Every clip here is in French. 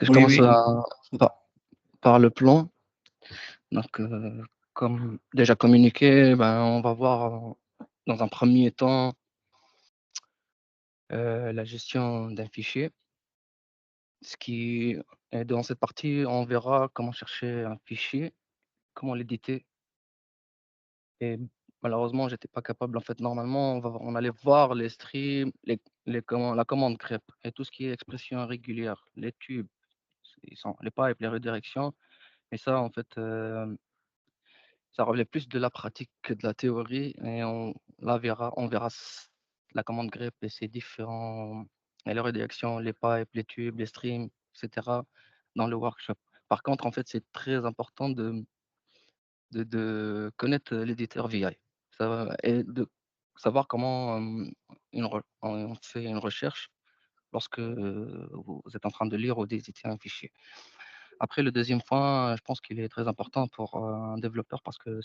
Je Oui, commence oui, par, par le plan. Donc, comme déjà communiqué, ben, on va voir dans un premier temps la gestion d'un fichier. Ce qui est dans cette partie, on verra comment chercher un fichier, comment l'éditer. Et malheureusement, j'étais pas capable. En fait, normalement, on allait voir les streams, la commande grep et tout ce qui est expression régulière, les tubes, les pipes, les redirections. Et ça, en fait, ça relève plus de la pratique que de la théorie. Et on verra la commande grep et ses différents, et les redirections, les pipes, les tubes, les streams, etc. dans le workshop. Par contre, en fait, c'est très important de connaître l'éditeur VI. Et de savoir comment on fait une recherche lorsque vous êtes en train de lire ou d'éditer un fichier. Après, le deuxième point, je pense qu'il est très important pour un développeur parce que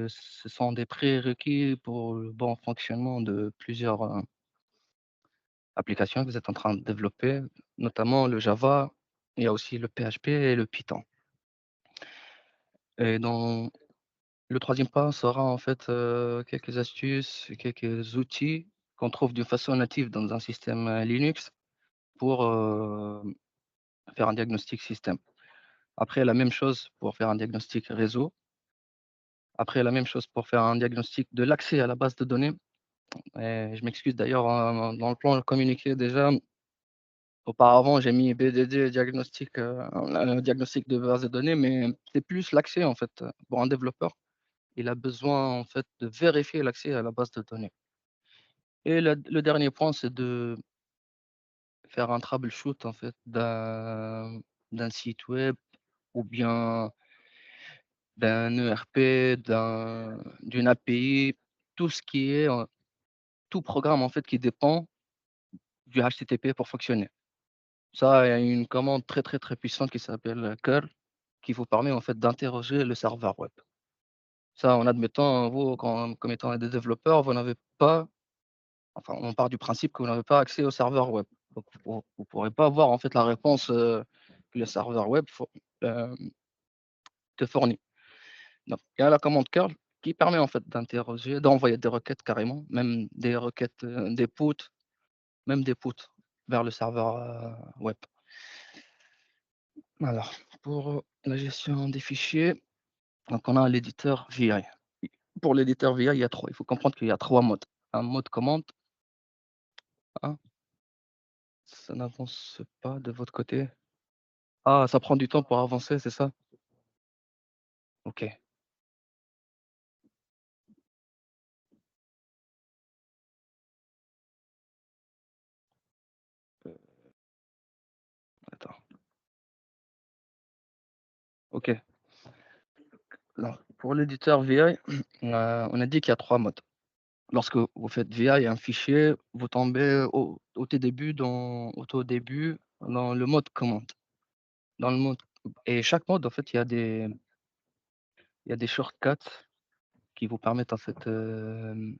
ce sont des prérequis pour le bon fonctionnement de plusieurs applications que vous êtes en train de développer, notamment le Java. Il y a aussi le PHP et le Python. Et dans le troisième pas sera en fait quelques astuces, quelques outils qu'on trouve de façon native dans un système Linux pour faire un diagnostic système. Après, la même chose pour faire un diagnostic réseau. Après, la même chose pour faire un diagnostic de l'accès à la base de données. Et je m'excuse d'ailleurs, dans le plan communiqué déjà, auparavant j'ai mis BDD diagnostic, diagnostic de base de données, mais c'est plus l'accès en fait pour un développeur. Il a besoin en fait de vérifier l'accès à la base de données. Et le dernier point, c'est de faire un troubleshoot en fait d'un site web ou bien d'un ERP, d'une API, tout ce qui est, tout programme en fait qui dépend du HTTP pour fonctionner. Ça, il y a une commande très, très, très puissante qui s'appelle curl, qui vous permet en fait d'interroger le serveur web. Ça, en admettant, vous, comme étant des développeurs, vous n'avez pas, enfin, on part du principe que vous n'avez pas accès au serveur web. Donc, vous ne pourrez pas avoir en fait la réponse que le serveur web euh, te fournit. Donc, il y a la commande curl qui permet en fait d'interroger, d'envoyer des requêtes carrément, même des requêtes, des puts, même des puts vers le serveur web. Alors, pour la gestion des fichiers, donc on a l'éditeur VI. Pour l'éditeur VI, il faut comprendre qu'il y a trois modes. Un mode commande, hein, ça n'avance pas de votre côté. Ah, ça prend du temps pour avancer, c'est ça? Ok. Euh, attends. Ok. Alors, pour l'éditeur VI, on a dit qu'il y a trois modes. Lorsque vous faites VI un fichier, vous tombez au tout début dans le mode commande. Dans le mode, et chaque mode, en fait, il y a des shortcuts qui vous permettent en fait de,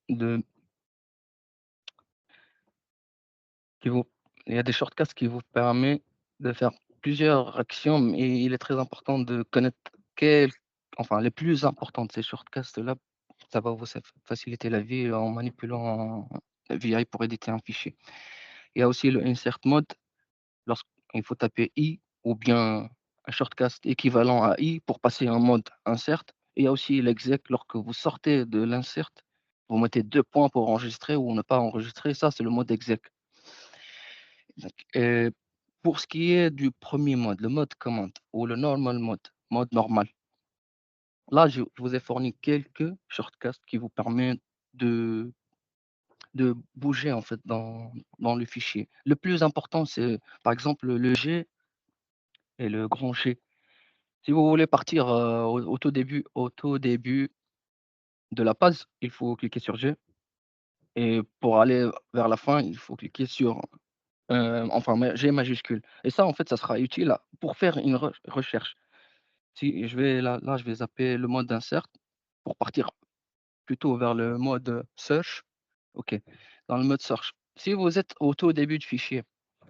de- qui vous, il y a des shortcuts qui vous permettent de faire plusieurs actions, mais il est très important de connaître enfin les plus importantes de ces shortcuts-là. Ça va vous faciliter la vie en manipulant VI pour éditer un fichier. Il y a aussi le insert mode lorsqu'il faut taper I ou bien un shortcut équivalent à I pour passer en mode insert. Et il y a aussi l'exec lorsque vous sortez de l'insert, vous mettez deux points pour enregistrer ou ne pas enregistrer. Ça, c'est le mode exec. Donc, pour ce qui est du premier mode, le mode command ou le normal mode, mode normal, là, je vous ai fourni quelques shortcuts qui vous permettent de, de bouger en fait dans le fichier. Le plus important, c'est par exemple le G et le grand G. Si vous voulez partir au tout début de la page, il faut cliquer sur G. Et pour aller vers la fin, il faut cliquer sur enfin G majuscule. Et ça, en fait, ça sera utile pour faire une recherche. Si je vais là, je vais zapper le mode insert pour partir plutôt vers le mode search. OK. Dans le mode search. Si vous êtes au tout début du fichier,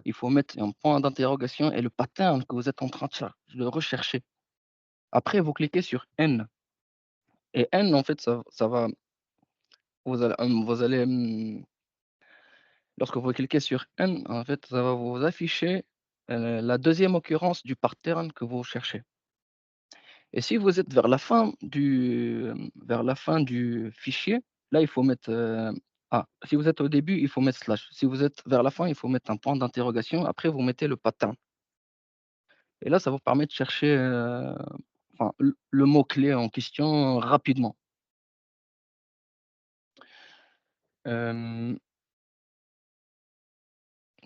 il faut mettre un point d'interrogation et le pattern que vous êtes en train de rechercher. Après, vous cliquez sur N et N, en fait, ça va vous allez, lorsque vous cliquez sur N, en fait, ça va vous afficher, la deuxième occurrence du pattern que vous cherchez. Et si vous êtes vers la fin du fichier, là, il faut mettre, si vous êtes au début, il faut mettre slash. Si vous êtes vers la fin, il faut mettre un point d'interrogation. Après, vous mettez le pattern. Et là, ça vous permet de chercher, enfin, le mot-clé en question rapidement. Hem,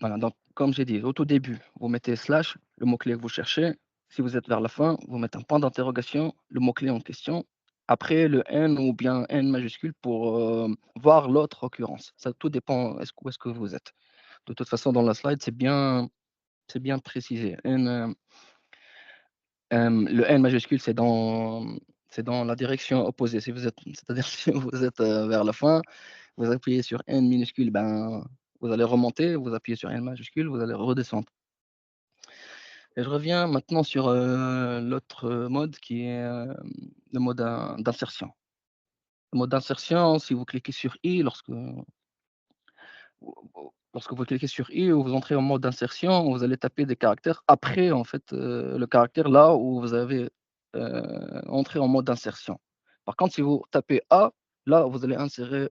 voilà, donc comme j'ai dit, au tout début, vous mettez slash, le mot-clé que vous cherchez. Si vous êtes vers la fin, vous mettez un point d'interrogation, le mot-clé en question. Après le N ou bien N majuscule pour, voir l'autre occurrence. Ça tout dépend où est-ce que vous êtes. De toute façon, dans la slide, c'est bien précisé. Le N majuscule, c'est dans la direction opposée. Si vous êtes c'est-à-dire si vous êtes, vers la fin, vous appuyez sur N minuscule, ben, vous allez remonter, vous appuyez sur N majuscule, vous allez redescendre. Et je reviens maintenant sur, l'autre, mode qui est, le mode d'insertion. Le mode d'insertion, si vous cliquez sur I lorsque vous cliquez sur I ou vous entrez en mode d'insertion, vous allez taper des caractères après en fait, le caractère là où vous avez, entré en mode d'insertion. Par contre, si vous tapez A, là, vous allez insérer,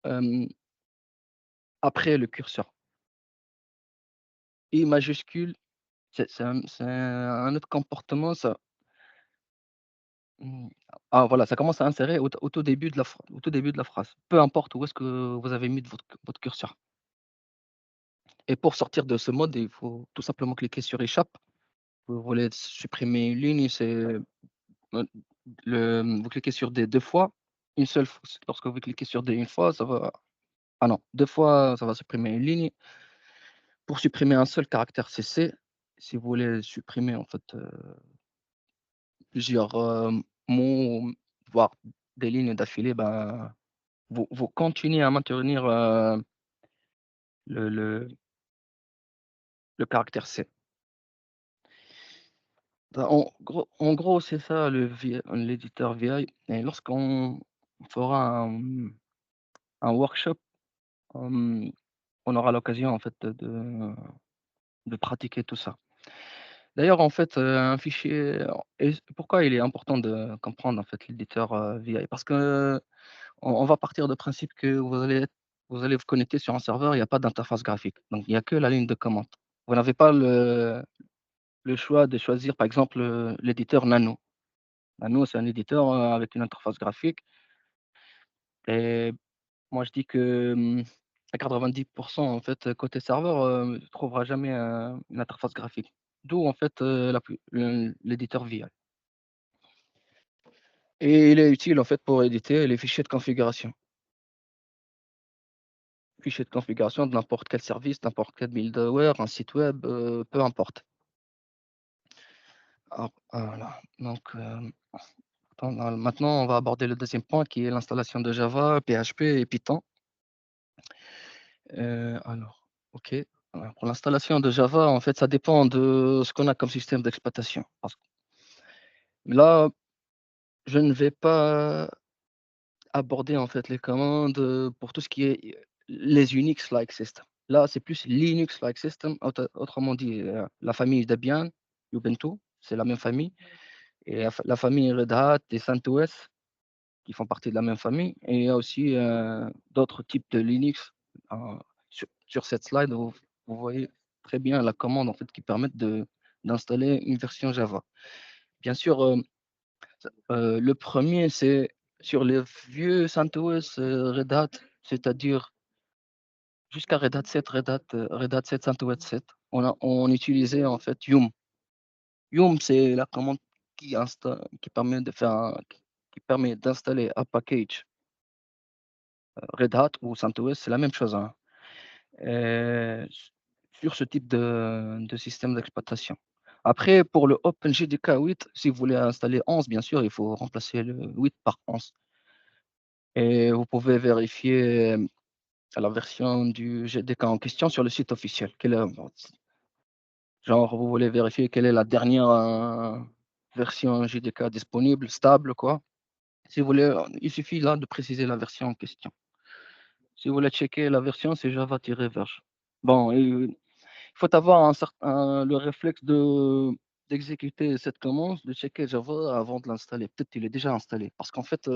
hem, après le curseur. I majuscule, c'est un autre comportement ça. Mmh. Voilà, ça commence à insérer au tout début de au tout début de la phrase. Peu importe où est-ce que vous avez mis votre curseur. Et pour sortir de ce mode, il faut tout simplement cliquer sur échappe. Vous voulez supprimer une ligne, c'est, vous cliquez sur D 2 fois, une seule f lorsque vous cliquez sur D une fois, ça va non, 2 fois, ça va supprimer une ligne. Pour supprimer un seul caractère, c'est C. Si vous voulez supprimer en fait, plusieurs, mots, voire des lignes d'affilée, ben, vous continuez à maintenir, le le le caractère C. Bah, en gros, c'est ça l'éditeur VI et lorsqu'on fera un workshop, hem, on aura l'occasion en fait de pratiquer tout ça. D'ailleurs, en fait, un fichier et pourquoi il est important de comprendre en fait l'éditeur, VI? Parce qu'on on va partir du principe que vous allez vous connecter sur un serveur, il y a pas d'interface graphique, donc il y a que la ligne de commande. Vous n'avez pas le choix de choisir par exemple, l'éditeur Nano. Nano, c'est un éditeur, avec une interface graphique et moi je dis que, à 90 en fait, côté serveur, tu trouveras jamais, une interface graphique. D'où en fait, l'éditeur VI et il est utile en fait pour éditer les fichiers de configuration. Fichiers de configuration de n'importe quel service, n'importe quel middleware, un site web, peu importe. Alors, voilà, donc, maintenant on va aborder le deuxième point qui est l'installation de Java, PHP et Python. OK. Alors pour l'installation de Java, en fait, ça dépend de ce qu'on a comme système d'exploitation. Parce que là, je ne vais pas aborder, en fait, les commandes, pour tout ce qui est, les Unix-like system. Là, c'est plus Linux-like system, autrement dit, la famille Debian, Ubuntu, c'est la même famille et la famille Red Hat et CentOS qui font partie de la même famille et il y a aussi, d'autres types de Linux. Sur cette slide, vous voyez très bien la commande en fait qui permettent d'installer une version Java. Bien sûr, le premier c'est sur les vieux CentOS, Red Hat, c'est-à-dire jusqu'à Red Hat 7, Red Hat 7, CentOS 7, on utilisait en fait Yum. Yum, c'est la commande qui permet de faire qui permet d'installer un package Red Hat ou CentOS, c'est la même chose, hein, s sur ce type de système d'exploitation. Après pour le OpenJDK 8, si vous voulez installer 11, bien sûr, il faut remplacer le 8 par 11 et vous pouvez vérifier, la version du JDK en question sur le site officiel. Genre, vous voulez vérifier quelle est la dernière, version JDK disponible, stable quoi. Si vous voulez, il suffit là de préciser la version en question. Si vous voulez checker la version, c'est java-verge. Bon, il faut avoir le réflexe d'exécuter cette commande, de checker Java avant de l'installer. Peut-être qu'il est déjà installé. Parce qu'en fait,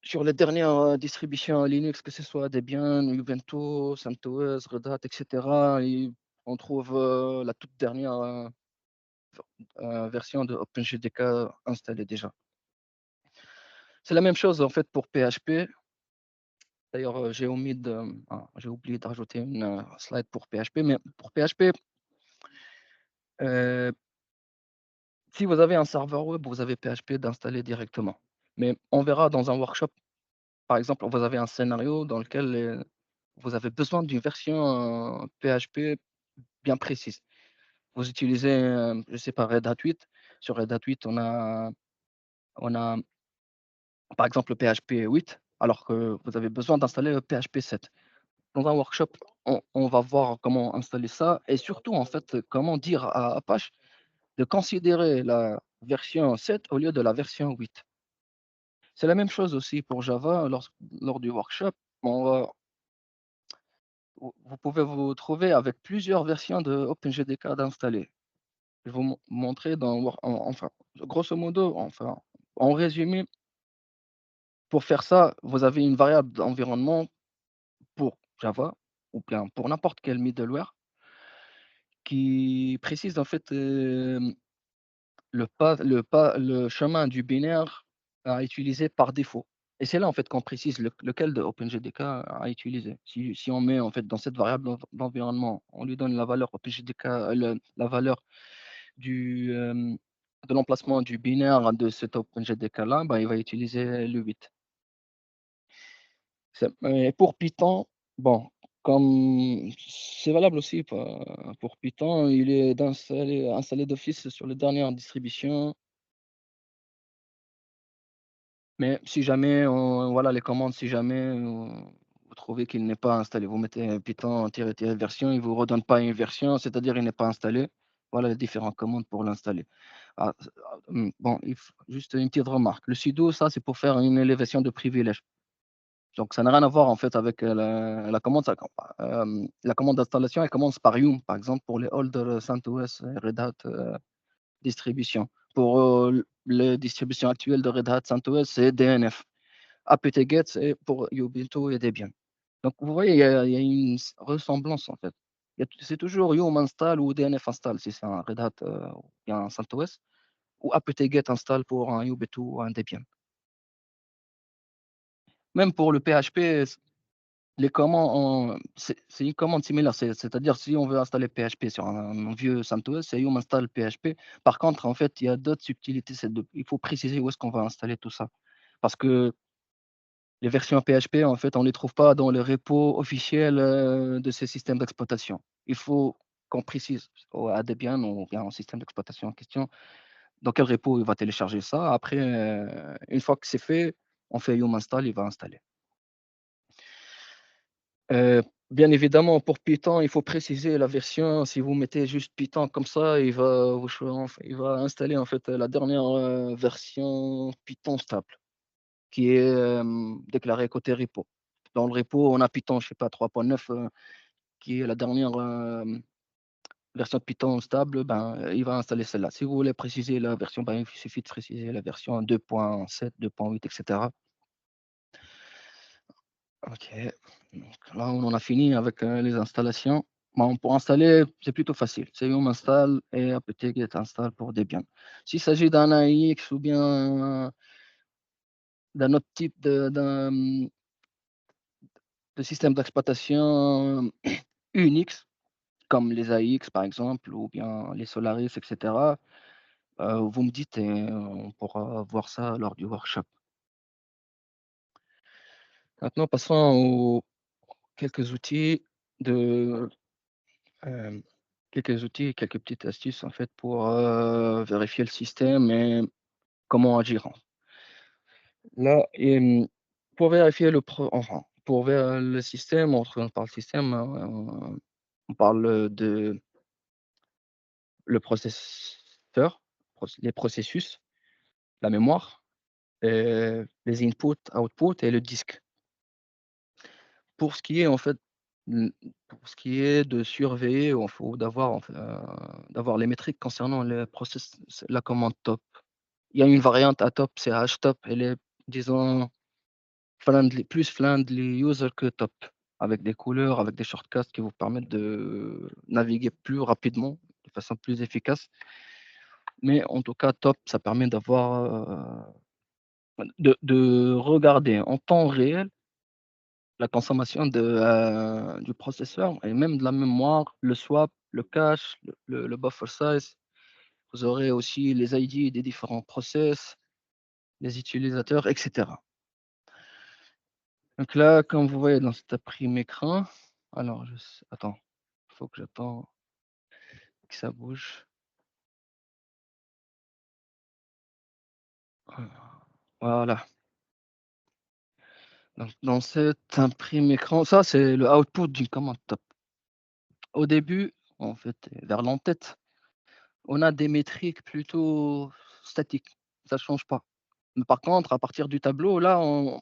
sur les dernières, distributions Linux, que ce soit Debian, Ubuntu, CentOS, Red Hat et cetera, on trouve, la toute dernière, version de OpenJDK installée déjà. C'est la même chose en fait pour PHP. D'ailleurs, j'ai oublié de rajouter une, slide pour PHP, mais pour PHP, heu, si vous avez un serveur web, vous avez PHP d'installer directement. Mais on verra dans un workshop, par exemple, vous avez un scénario dans lequel, vous avez besoin d'une version, PHP bien précise. Vous utilisez, je sais pas, Red Hat 8. Sur Red Hat 8, on a par exemple le PHP 8, alors que vous avez besoin d'installer le PHP 7. Dans un workshop, on va voir comment installer ça et surtout, en fait, comment dire à Apache de considérer la version 7 au lieu de la version 8. C'est la même chose aussi pour Java lors du workshop. On va Vous pouvez vous trouver avec plusieurs versions de OpenJDK d'installer. Je vais vous montrer dans Wor en enfin, grosso modo, enfin, en résumé, pour faire ça, vous avez une variable d'environnement pour Java ou bien pour n'importe quel middleware qui précise en fait, le chemin du binaire à utiliser par défaut et c'est là, en fait, qu'on précise lequel de OpenJDK à utiliser. Si on met, en fait, dans cette variable d'environnement, on lui donne la valeur OpenJDK, la valeur de l'emplacement du binaire de cet OpenJDK là, bah, il va utiliser le 8. Et pour Python, bon, comme c'est valable aussi pour Python, il est installé d'office sur les dernières distributions. Mais si jamais voilà les commandes, si jamais, vous trouvez qu'il n'est pas installé, vous mettez python tiret tiret version, il vous redonne pas une version, c'est-à-dire il n'est pas installé. Voilà les différentes commandes pour l'installer. Bon, il f juste une petite remarque. Le sudo, ça, c'est pour faire une élévation de privilèges. Donc ça n'a rien à voir en fait avec, la commande, la commande d'installation, elle commence par yum, par exemple pour les older CentOS et Red Hat, distributions. Pour, les distributions actuelles de Red Hat CentOS, c'est DNF. apt-get, c'est pour Ubuntu et Debian. Donc vous voyez, il y a une ressemblance en fait. C'est toujours yum install ou DNF install si c'est un Red Hat, ou bien un CentOS ou apt-get install pour un Ubuntu ou un Debian. Même pour le PHP, les commandes, c'est une commande similaire, c'est-à-dire si on veut installer PHP sur un vieux CentOS, c'est yum install PHP. Par contre, en fait, il y a d'autres subtilités, il faut préciser où est-ce qu'on va installer tout ça. Parce que les versions PHP, en fait, on ne les trouve pas dans les repos officiels, de ces systèmes d'exploitation. Il faut qu'on précise à Debian ou bien au système d'exploitation en question, dans quel repo il va télécharger ça. Après, une fois que c'est fait, on fait yum install, il va installer. Bien évidemment, pour Python, il faut préciser la version. Si vous mettez juste Python comme ça, il va installer en fait la dernière, version Python stable qui est, déclarée côté repo. Dans le repo, on a Python, je sais pas 3.9, qui est la dernière, version de Python stable, ben, il va installer celle-là. Si vous voulez préciser la version, ben, il suffit de préciser la version 2.7, 2.8 et cetera. OK. Donc là, on en a fini avec, les installations. Bon, pour installer, c'est plutôt facile. C'est yum install et apt-get install pour Debian. S'il s'agit d'un AIX ou bien d'un autre type de système d'exploitation Unix, comme les AIX par exemple ou bien les Solaris et cetera, vous me dites et on pourra voir ça lors du workshop. Maintenant, passons aux quelques outils de Hem, quelques outils, quelques petites astuces en fait pour, vérifier le système et comment agir là, pour vérifier pour ver le système, on parle système, on parle, de le processeur, les processus, la mémoire, les inputs, outputs et le disque. Pour ce qui est en fait, mmh, pour ce qui est de surveiller ou d'avoir d'avoir les métriques concernant le process la commande top. Il y a une variante à top, c'est htop, elle est disons friendly user que top, avec des couleurs, avec des shortcuts qui vous permettent de naviguer plus rapidement, de façon plus efficace. Mais en tout cas top, ça permet de regarder en temps réel la consommation du processeur et même de la mémoire, le swap, le cache, le buffer size. Vous aurez aussi les ID des différents process, les utilisateurs, etc. Donc là, comme vous voyez dans cet prime écran, alors attends, il faut que j'attends que ça bouge. Voilà. Donc, dans cet imprime écran, ça c'est le output d'une commande top. Au début, en fait, vers l'entête, on a des métriques plutôt statiques, ça ne change pas. Mais par contre, à partir du tableau, là, on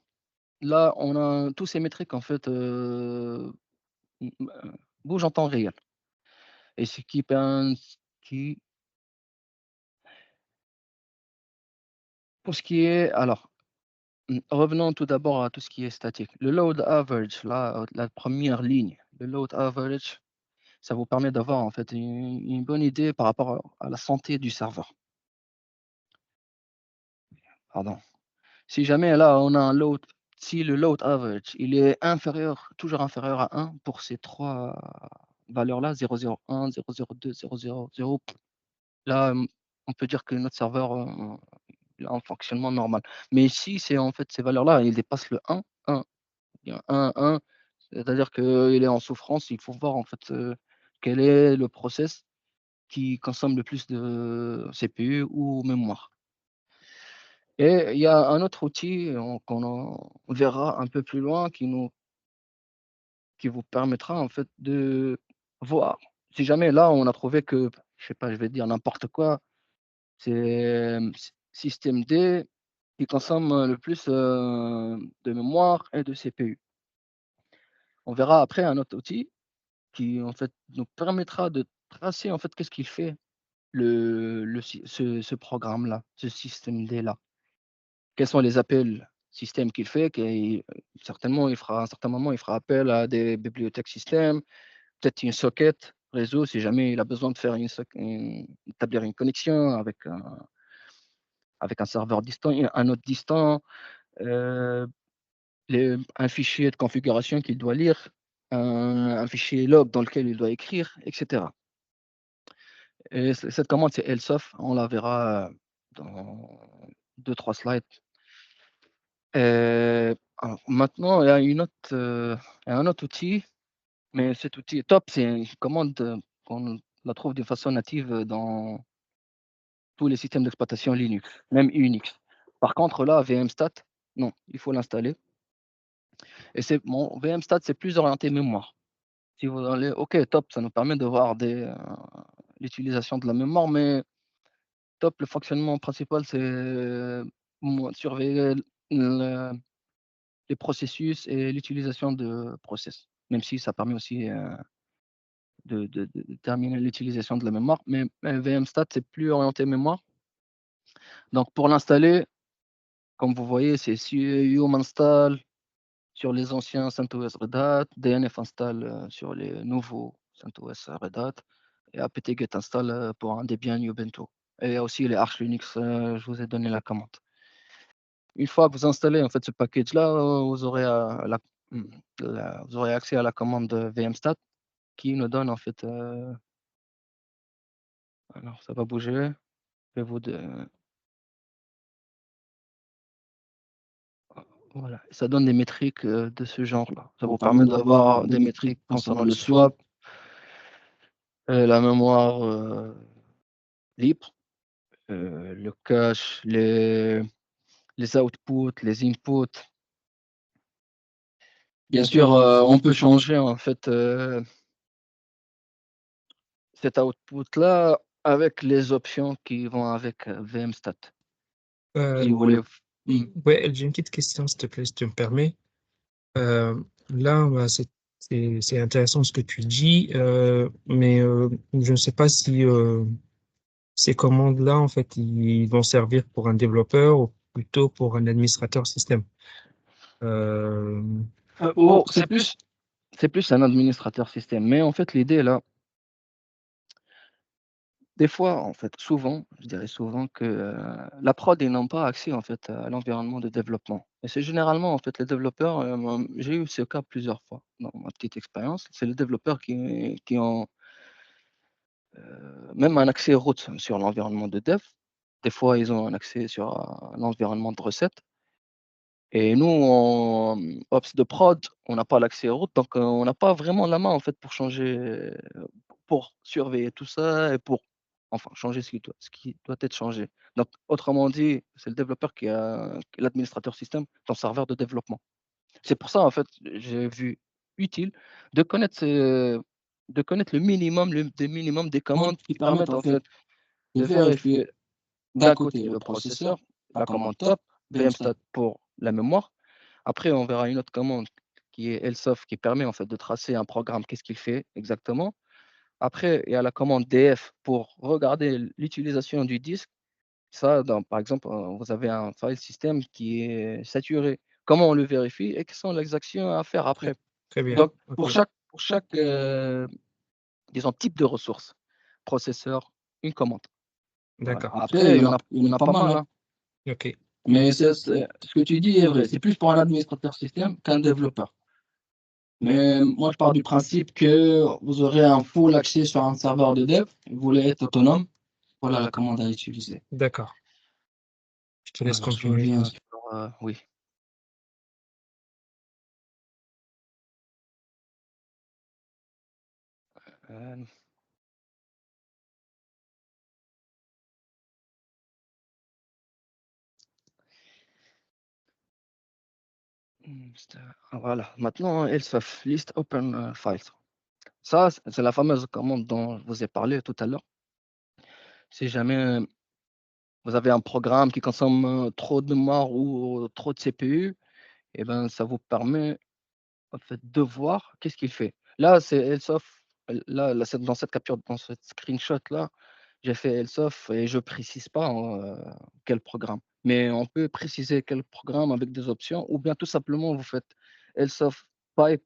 a tous ces métriques en fait, bougent en temps réel et ce qui pour ce qui est alors, revenons tout d'abord à tout ce qui est statique. Le load average, la première ligne, le load average, ça vous permet d'avoir en fait une bonne idée par rapport à la santé du serveur. Pardon. Si jamais là, on a un load si le load average, il est toujours inférieur à 1 pour ces 3 valeurs-là, 0,01, 0,02, 0,00, là, on peut dire que notre serveur, il a un fonctionnement normal. Mais si c'est en fait ces valeurs-là, ils dépassent le 1, 1, il y a 1, 1, c'est-à-dire qu'il est en souffrance, il faut voir en fait, quel est le process qui consomme le plus de CPU ou mémoire. Et il y a un autre outil qu'on verra un peu plus loin qui vous permettra en fait de voir. Si jamais là, on a trouvé que, je sais pas, je vais dire n'importe quoi, c'est système D qui consomme le plus de mémoire et de CPU. On verra après un autre outil qui en fait nous permettra de tracer en fait qu'est-ce qu'il fait ce programme-là, ce système D-là. Quels sont les appels système qu'il fait, certainement à un certain moment, il fera appel à des bibliothèques système, peut-être une socket réseau si jamais il a besoin de faire établir une connexion avec un serveur distant, un autre distant, euh, un fichier de configuration qu'il doit lire, un fichier log dans lequel il doit écrire, etc. Et cette commande, c'est elseof, on la verra dans deux, trois slides. Alors maintenant, il y a un autre outil, mais cet outil top, c'est une commande qu'on la trouve de façon native dans tous les systèmes d'exploitation Linux, même Unix. Par contre, là, VMstat, non, il faut l'installer. Et VMstat, c'est plus orienté mémoire. Si vous allez, OK, top, ça nous permet de voir l'utilisation de la mémoire, mais top, le fonctionnement principal, c'est surveiller le les processus et l'utilisation de process, même si ça permet aussi, de déterminer l'utilisation de la mémoire, mais VMstat, c'est plus orienté mémoire. Donc pour l'installer, comme vous voyez, c'est yum install sur les anciens CentOS Red Hat, DNF install, sur les nouveaux CentOS Red Hat et apt-get install, pour un Debian Ubuntu et aussi les Arch Linux, je vous ai donné la commande. Une fois que vous installez en fait ce package-là, vous aurez, mmh, vous aurez accès à la commande vmstat qui nous donne en fait, alors ça va bouger, je vais vous de voilà, ça donne des métriques, de ce genre-là. Ça vous permet d'avoir des métriques concernant le swap, la mémoire, libre, le cache, les outputs, les inputs. Bien sûr, on peut changer en fait, cet output-là avec les options qui vont avec, VMstat. Euh, Si vous voulez ouais, j'ai une petite question, s'il te plaît, si tu me permets. Là, bah, c'est intéressant ce que tu dis, mais je ne sais pas si ces commandes-là, en fait, ils vont servir pour un développeur ou plutôt pour un administrateur système. Euh, oh, c'est plus un administrateur système, mais en fait, l'idée là, des fois, en fait, souvent, je dirais souvent que, la prod, ils n'ont pas accès, en fait, à l'environnement de développement et c'est généralement, en fait, les développeurs, j'ai eu ce cas plusieurs fois dans ma petite expérience. C'est les développeurs qui ont, même un accès root sur l'environnement de dev. Des fois, ils ont un accès sur, l'environnement de recette et nous, en ops de prod, on n'a pas l'accès root, donc on n'a pas vraiment la main, en fait, pour changer, pour surveiller tout ça et pour, enfin, changer ce qui doit être changé. Donc autrement dit, c'est le développeur qui est l'administrateur système, ton serveur de développement. C'est pour ça, en fait, j'ai vu utile de connaître le minimum, des minimums des commandes qui permettent, en fait, de vérifier d'un côté le processeur, la commande top, vmstat pour la mémoire. Après, on verra une autre commande qui est elseof qui permet, en fait, de tracer un programme, qu'est-ce qu'il fait exactement. Après, il y a la commande df pour regarder l'utilisation du disque. Ça, par exemple, vous avez un file system qui est saturé. Comment on le vérifie et quelles sont les actions à faire très, après? très bien. Donc, Ok. pour chaque disons, type de ressources, processeur, une commande. Voilà. D'accord. Après, il y en a pas mal, hein. Ok. Mais ce que tu dis est vrai. C'est plus pour un administrateur système qu'un développeur. Mais moi, je pars du principe que vous aurez un full accès sur un serveur de dev. Vous voulez être autonome. Voilà la commande à utiliser. D'accord. Je te laisse Alors, je continuer. reviens sur, oui. Euh, voilà. Maintenant, elseof, list open, files. Ça, c'est la fameuse commande dont je vous ai parlé tout à l'heure. Si jamais vous avez un programme qui consomme, trop de mémoire ou trop de CPU, et ben, ça vous permet, en fait, de voir qu'est-ce qu'il fait. Là, c'est elseof, là, dans cette capture, dans ce screenshot-là, j'ai fait elseof et je précise pas, quel programme. Mais on peut préciser quel programme avec des options ou bien tout simplement vous faites elseof pipe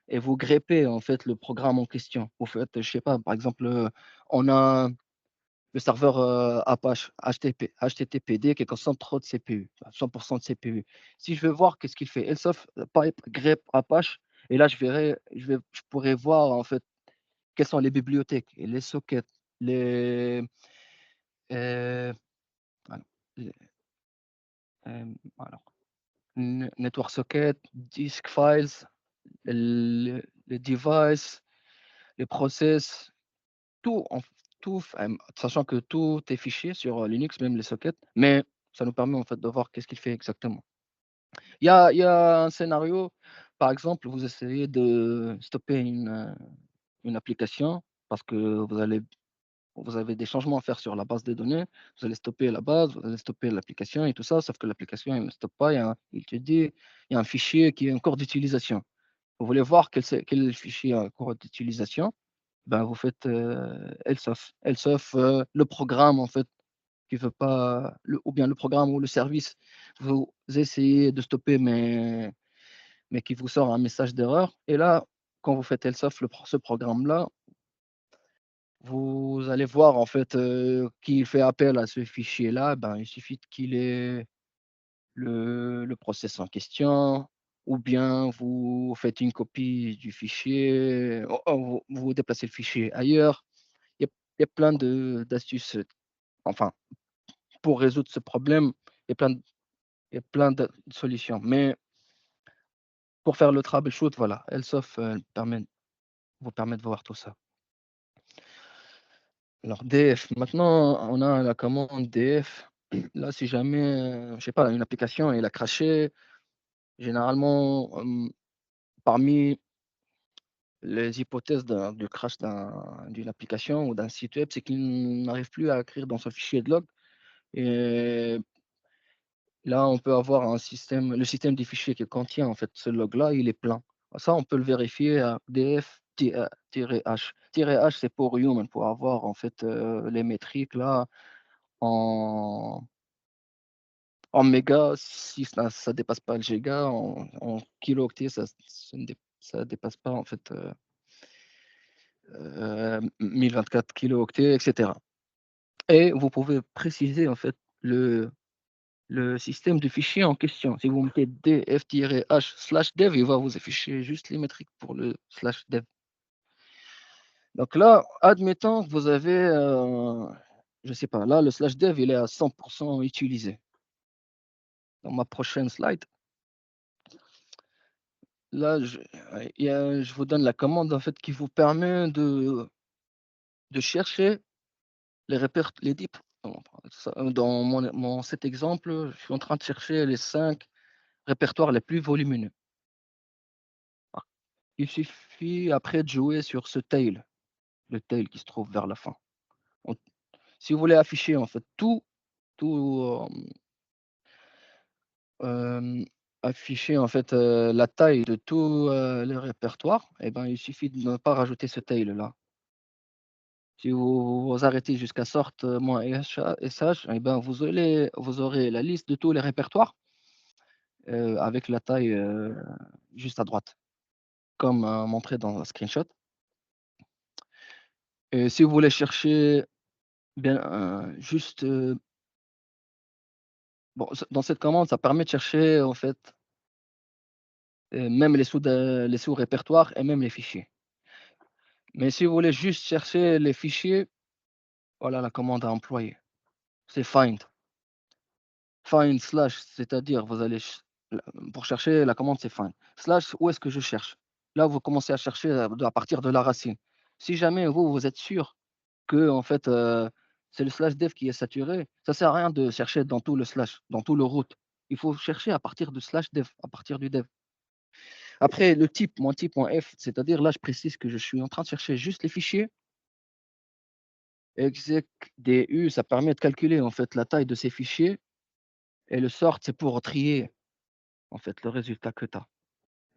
et vous greffez, en fait, le programme en question. Vous faites, je sais pas, par exemple, on a le serveur, Apache HTTPD qui consomme trop de CPU, 100 de CPU. Si je veux voir qu'est-ce qu'il fait, elseof pipe grep Apache et là je pourrais voir, en fait, quelles sont les bibliothèques et les sockets, les, voilà, les, alors, network socket, disk files, les devices, les process, tout, tout, sachant que tout est fichier sur, Linux, même les sockets, mais ça nous permet, en fait, de voir qu'est-ce qu'il fait exactement. Il y a un scénario, par exemple, vous essayez de stopper une application parce que vous avez des changements à faire sur la base des données. Vous allez stopper la base, vous allez stopper l'application et tout ça, sauf que l'application, elle ne stoppe pas. Il te dit, il y a un fichier qui est en cours d'utilisation. Vous voulez voir quel est le fichier en cours d'utilisation, ben, vous faites, elseof. Elseof, le programme, en fait, qui veut pas, ou bien le programme ou le service, vous essayez de stopper, mais qui vous sort un message d'erreur. Et là, quand vous faites elseof, ce programme-là, vous allez voir, en fait, qu'il fait appel à ce fichier-là. Ben, il suffit qu'il ait le process en question, ou bien vous faites une copie du fichier, vous déplacez le fichier ailleurs. Il y a, il y a plein d'astuces, enfin, pour résoudre ce problème, il y a plein de solutions. Mais pour faire le troubleshoot, voilà, Elsoft, vous permet de voir tout ça. Alors, DF, maintenant, on a la commande DF. Là, si jamais, je sais pas, une application, elle a craché, généralement, parmi Les hypothèses du crash d'une application ou d'un site web, c'est qu'il n'arrive plus à écrire dans son fichier de log et là, on peut avoir le système des fichiers qui contient en fait ce log-là, il est plein. Ça, on peut le vérifier à df-h. -h, c'est pour human, pour avoir en fait les métriques là en, en mégas, si ça dépasse pas le giga, en kilooctets, ça dépasse pas en fait 1024 kilooctets, etc. Et vous pouvez préciser en fait le système de fichier en question. Si vous mettez df-h/dev, il va vous afficher juste les métriques pour le slash dev. Donc là, admettons que vous avez, je ne sais pas, là, le slash dev, il est à 100% utilisé. Dans ma prochaine slide, là, je vous donne la commande en fait, qui vous permet de chercher les repères, les dips. Dans cet exemple, je suis en train de chercher les 5 répertoires les plus volumineux. Il suffit après de jouer sur ce tail, le tail qui se trouve vers la fin. On Si vous voulez afficher en fait tout, afficher en fait, la taille de tout, le répertoire, et ben, il suffit de ne pas rajouter ce tail là. Si vous arrêtez jusqu'à sorte moins -sh, et ben, vous aurez la liste de tous les répertoires, avec la taille, juste à droite, comme, montré dans le screenshot. Et si vous voulez chercher bien, juste, bon, dans cette commande, ça permet de chercher en fait, même les sous-répertoires et même les fichiers. Mais si vous voulez juste chercher les fichiers, voilà la commande à employer. C'est find. Find slash, c'est-à-dire vous allez pour chercher la commande, c'est find. Slash, où est-ce que je cherche? Là, vous commencez à chercher à partir de la racine. Si jamais vous êtes sûr que en fait, c'est le slash dev qui est saturé, ça sert à rien de chercher dans tout le slash, dans tout le route. Il faut chercher à partir de slash dev, à partir du dev. Après, le type, mon type.f, c'est-à-dire là, je précise que je suis en train de chercher juste les fichiers. Execdu, ça permet de calculer en fait la taille de ces fichiers. Et le sort, c'est pour trier en fait le résultat que tu as.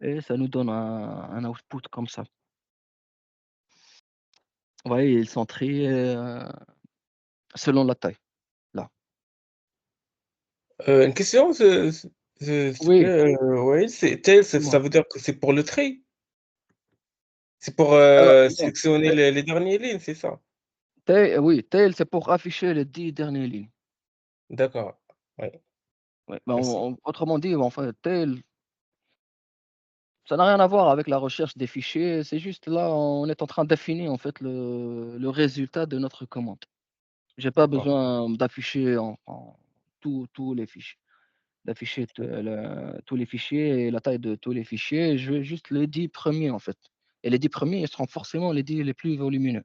Et ça nous donne un output comme ça. Vous voyez, ils sont triés selon la taille. Là. Une question, s'il te Oui, plaît, Wael, tail, ça dis-moi. veut dire que c'est pour le tri? C'est pour, Alors, non, sélectionner ta- les dernières lignes, c'est ça? oui, tail, c'est pour afficher les 10 dernières lignes. D'accord, ouais, Ouais, ben, merci. autrement dit, enfin, tail, ça n'a rien à voir avec la recherche des fichiers. C'est juste là, on est en train d'affiner en fait le résultat de notre commande. J'ai pas D'accord, besoin d'afficher tous les fichiers, d'afficher tous les fichiers et la taille de tous les fichiers. Je veux juste les 10 premiers en fait. Et les 10 premiers, ils seront forcément les 10 les plus volumineux.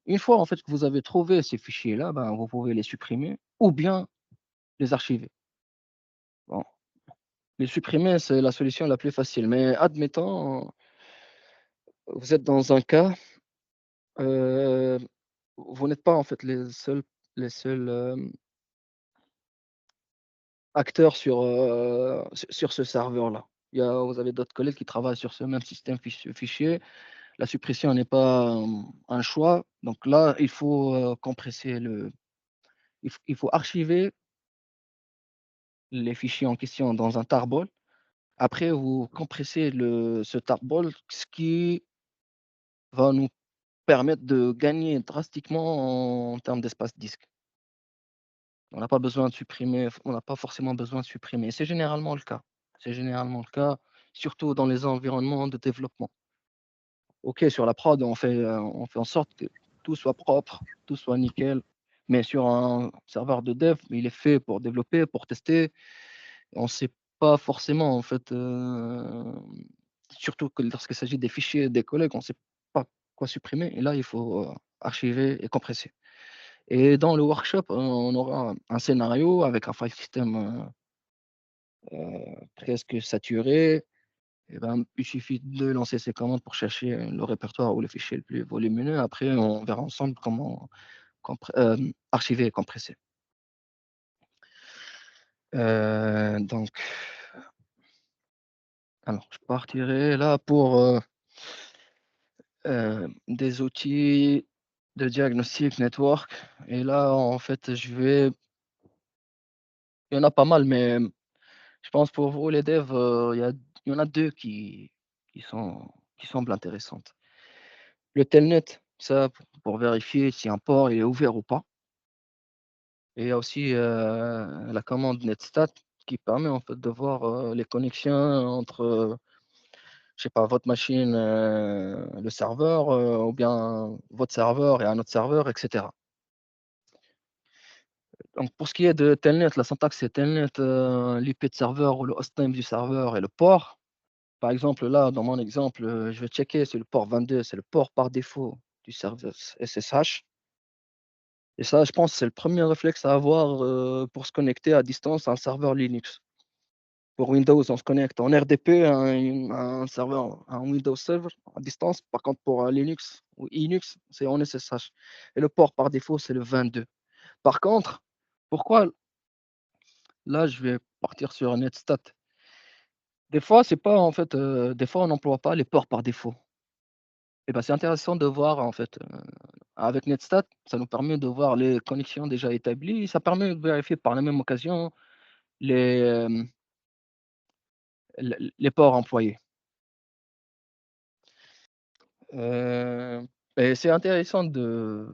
Une fois en fait que vous avez trouvé ces fichiers-là, ben, vous pouvez les supprimer ou bien les archiver. Bon, les supprimer, c'est la solution la plus facile. Mais admettons, vous êtes dans un cas, euh, vous n'êtes pas en fait les seuls acteurs sur ce serveur-là. Vous avez d'autres collègues qui travaillent sur ce même système fichier. La suppression n'est pas un choix. Donc là, il faut compresser il faut archiver les fichiers en question dans un tarball. Après, vous compressez ce tarball, ce qui va nous permettre de gagner drastiquement en termes d'espace disque. On n'a pas besoin de supprimer, on n'a pas forcément besoin de supprimer. C'est généralement le cas. C'est généralement le cas, surtout dans les environnements de développement. OK, sur la prod, on fait en sorte que tout soit propre, tout soit nickel. Mais sur un serveur de dev, il est fait pour développer, pour tester. On ne sait pas forcément, en fait, surtout que lorsqu'il s'agit des fichiers des collègues, on ne sait pas quoi supprimer. Et là, il faut archiver et compresser. Et dans le workshop, on aura un scénario avec un file system presque saturé. Et ben, il suffit de lancer ces commandes pour chercher le répertoire ou le fichier le plus volumineux. Après, on verra ensemble comment archiver et compresser. Donc, alors, je partirai là pour des outils de diagnostic network. Et là, en fait, il y en a pas mal, mais je pense pour vous, les devs, il y en a deux qui sont, qui semblent intéressantes. Le telnet, ça, pour vérifier si un port il est ouvert ou pas. Et il y a aussi la commande netstat qui permet en fait de voir les connexions entre, je sais pas, votre machine, le serveur, ou bien votre serveur et un autre serveur, etc. Donc pour ce qui est de telnet, la syntaxe c'est telnet, l'IP de serveur ou le hostname du serveur et le port. Par exemple, là, dans mon exemple, je vais checker si le port 22, c'est le port par défaut du serveur SSH. Et ça, je pense, c'est le premier réflexe à avoir pour se connecter à distance à un serveur Linux. Pour Windows, on se connecte en RDP à un serveur, à un Windows Server à distance. Par contre, pour Linux ou Linux, c'est en SSH. Et le port par défaut, c'est le 22. Par contre, pourquoi là, je vais partir sur Netstat. Des fois, c'est pas en fait, des fois, on n'emploie pas les ports par défaut. Et ben, c'est intéressant de voir en fait, avec Netstat, ça nous permet de voir les connexions déjà établies. Ça permet de vérifier par la même occasion les, les ports employés. Euh, et c'est intéressant de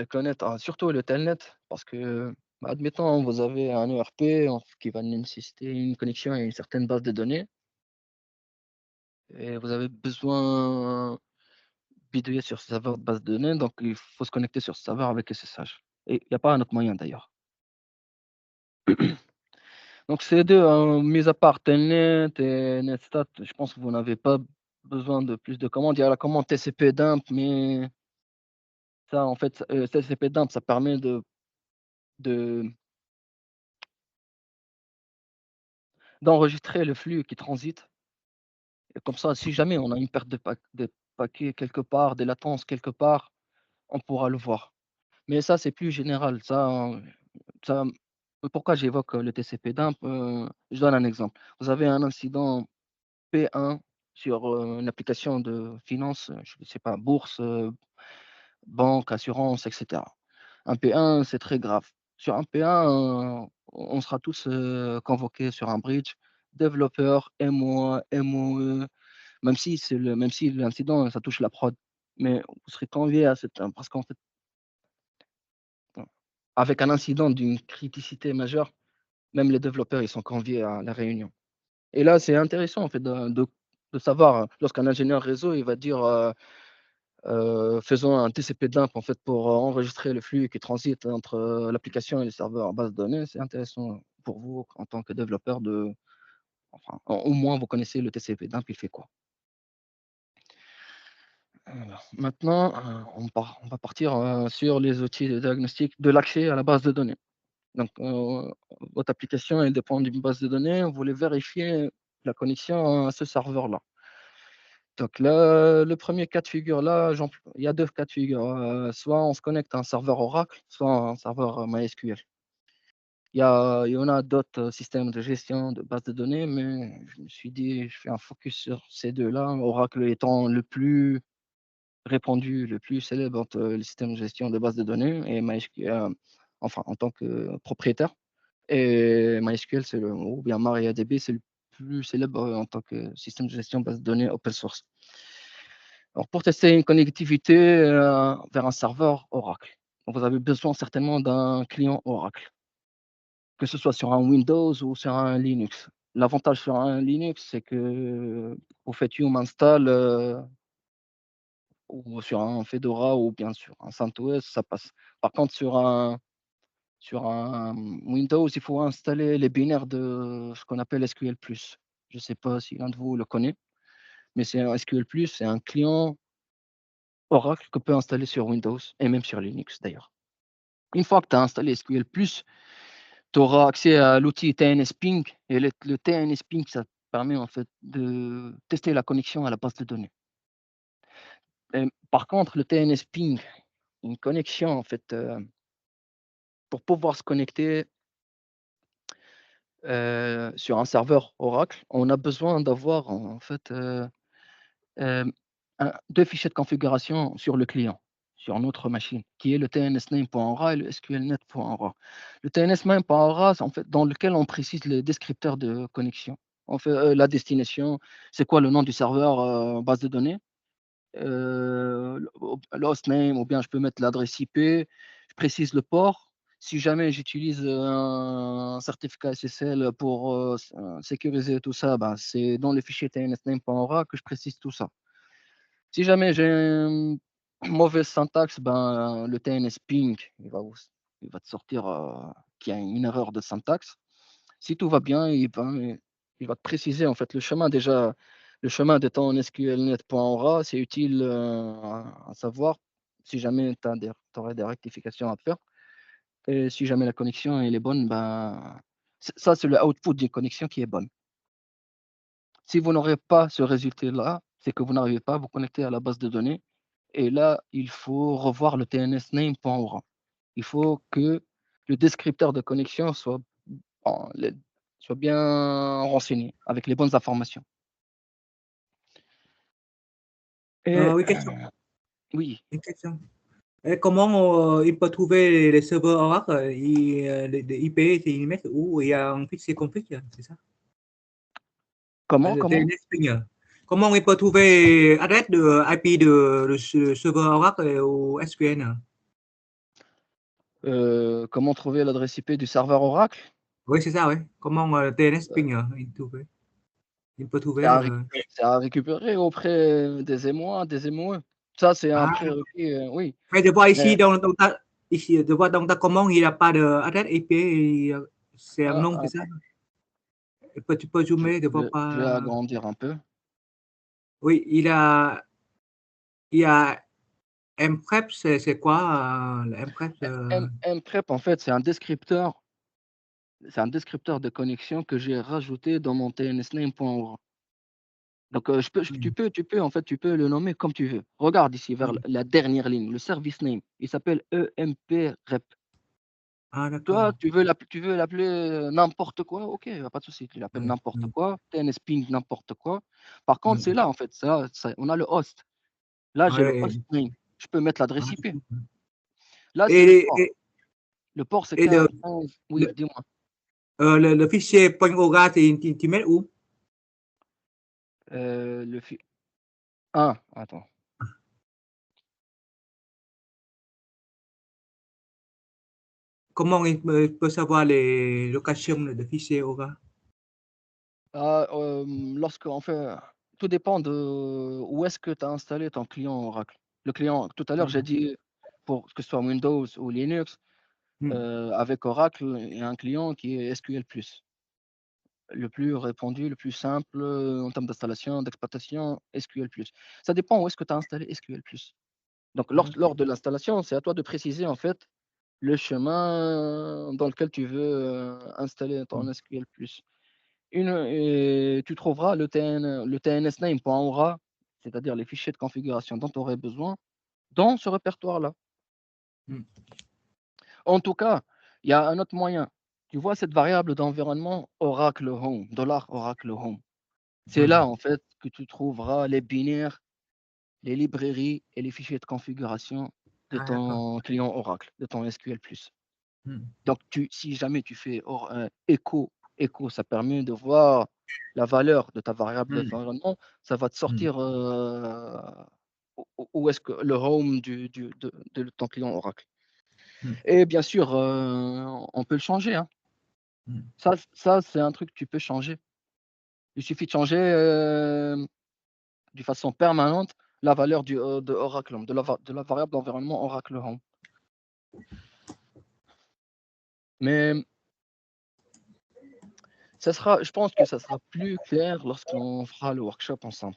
connaître surtout le telnet parce que, admettons, vous avez un ERP qui va nécessiter une connexion à une certaine base de données et vous avez besoin bidouiller sur ce serveur de base de données, donc il faut se connecter sur ce serveur avec SSH. Et il n'y a pas un autre moyen d'ailleurs. Donc ces deux, mis à part Telnet et Netstat, je pense que vous n'avez pas besoin de plus de commandes. Il y a la commande TCP dump, mais ça, en fait, TCP dump, ça permet de d'enregistrer le flux qui transite. Et comme ça, si jamais on a une perte de paquets quelque part, des latences quelque part, on pourra le voir. Mais ça, c'est plus général. Ça, pourquoi j'évoque le TCP dump? Je donne un exemple. Vous avez un incident P1 sur une application de finance, je ne sais pas, bourse, banque, assurance, etc. Un P1, c'est très grave. Sur un P1, on sera tous convoqués sur un bridge, développeur, MOA, MOE, même si l'incident, ça touche la prod. Mais vous serez conviés à cette, parce qu'en fait, avec un incident d'une criticité majeure, même les développeurs, ils sont conviés à la réunion. Et là, c'est intéressant en fait de savoir, lorsqu'un ingénieur réseau, il va dire faisons un TCP dump en fait pour enregistrer le flux qui transite entre l'application et les serveurs en base de données. C'est intéressant pour vous en tant que développeur enfin, au moins vous connaissez le TCP dump, il fait quoi. Alors, maintenant, on va partir sur les outils de diagnostic de l'accès à la base de données. Donc, votre application elle dépend d'une base de données. Vous voulez vérifier la connexion à ce serveur-là. Donc là, le premier cas de figure là, il y a deux cas de figure. Soit on se connecte à un serveur Oracle, soit à un serveur MySQL. Il y en a d'autres systèmes de gestion de bases de données, mais je me suis dit, je fais un focus sur ces deux-là, Oracle étant le plus répandu, le plus célèbre entre les systèmes de gestion de bases de données et MySQL, enfin en tant que propriétaire. Et MySQL, ou bien MariaDB, c'est le plus célèbre en tant que système de gestion de base de données open source. Alors, pour tester une connectivité vers un serveur Oracle, vous avez besoin certainement d'un client Oracle, que ce soit sur un Windows ou sur un Linux. L'avantage sur un Linux, c'est que vous faites yum install ou sur un Fedora ou bien sûr un CentOS, ça passe. Par contre, sur un Windows, il faut installer les binaires de ce qu'on appelle SQL+. Je ne sais pas si l'un de vous le connaît, mais c'est un SQL+, c'est un client Oracle qu'on peut installer sur Windows et même sur Linux d'ailleurs. Une fois que tu as installé SQL+, tu auras accès à l'outil TNS Ping et le TNS Ping, permet en fait de tester la connexion à la base de données. Par contre, le TNS ping, une connexion en fait, pour pouvoir se connecter, sur un serveur Oracle, on a besoin d'avoir en fait, hem, 2 fichiers de configuration sur le client, sur notre machine, qui est le tnsname.aura et le sqlnet.aura. Le tnsname.aura, c'est en fait dans lequel on précise les descripteurs de connexion. On fait, la destination, c'est quoi le nom du serveur, base de données, l'hostname ou bien je peux mettre l'adresse IP, je précise le port. Si jamais j'utilise, un certificat SSL pour, sécuriser tout ça, ben, c'est dans le fichier tnsname.aura que je précise tout ça. Si jamais j'ai une mauvaise syntaxe, ben, le TNS ping, il va te sortir, qu'il y a une erreur de syntaxe. Si tout va bien, il va te préciser en fait le chemin déjà, le chemin de ton SQLnet.aura, c'est utile, à savoir si jamais tu aurais des rectifications à faire et si jamais la connexion elle est bonne, ben, ça c'est le output d'une connexion qui est bonne. Si vous n'aurez pas ce résultat-là, c'est que vous n'arrivez pas à vous connecter à la base de données et là, il faut revoir le tnsname.aura. Il faut que le descripteur de connexion en les soit bien renseigné avec les bonnes informations et Oui, question. oui, Une question. Et comment il peut trouver les serveurs Oracle les IP thì ils mettent où il y a un fichier config, c'est ça? Le comment? DNS ping. Comment il peut trouver adresse de IP de serveur Oracle au SQL? Comment trouver l'adresse IP du serveur Oracle? Oui, c'est ça, oui. Comment DNS ping il peut C'est trouver à récupérer auprès des émois, des MOE. Ça, c'est un Ah, prérequis, oui, mais je vois mais ici ici, je vois dans ta commande, il n'y a pas d'adresse IP, c'est un nom, c'est ça? attends, Tu peux zoomer, je vois je vais pas. agrandir un peu. Oui, il y a mprep, c'est quoi le mprep? Mprep, en fait, c'est un descripteur de connexion que j'ai rajouté dans mon tnsname.aura. Donc, en fait, tu peux le nommer comme tu veux. Regarde ici vers la dernière ligne, le service name, il s'appelle emprep. Ah, Toi, d'accord. tu veux l'appeler, n'importe quoi, OK, y a pas de souci, tu l'appelles Oui, n'importe quoi, tnsping n'importe quoi. Par contre, c'est là, en fait, ça on a le host. Là, j'ai le ouais, host name. Je peux mettre ah, l'adresse IP. Là, c'est le et, port. et, Le port, c'est et 15 oui, le, dis-moi. le fichier .aura thì tu mets où? Le fi ah, attends. Comment il peut savoir les locations de fichiers aura? Ah, lorsque en fait, tout dépend de où est-ce que tu as installé ton client Oracle. Le client tout à l'heure, j'ai dit pour que ce soit Windows ou Linux, Hmm. avec Oracle, il y a un client qui est SQL+. Le plus répandu, le plus simple, en termes d'installation, d'exploitation, SQL+. Ça dépend où est-ce que tu as installé SQL+. Donc Ah, ok. lors de l'installation, c'est à toi de préciser en fait le chemin dans lequel tu veux, installer ton Hmm. SQL+. Et tu trouveras le tnsname.aura, c'est-à-dire les fichiers de configuration dont tu aurais besoin, dans ce répertoire-là. Hmm. En tout cas, il y a un autre moyen. Tu vois cette variable d'environnement Oracle Home, $Oracle Home. C'est Hmm. là, en fait, que tu trouveras les binaires, les librairies et les fichiers de configuration de Ah, d'accord. ton client Oracle, de ton SQL+. Hmm. Donc, si jamais tu fais echo, ça permet de voir la valeur de ta variable Hmm. d'environnement. Ça va te Hmm. sortir où est-ce que le home de ton client Oracle. Hmm. Et bien sûr, on peut le changer, hein. Hmm. Ça c'est un truc que tu peux changer. Il suffit de changer de façon permanente la valeur de Oracle Home, de la variable d'environnement Oracle Home. Mais je pense que ça sera plus clair lorsqu'on fera le workshop ensemble.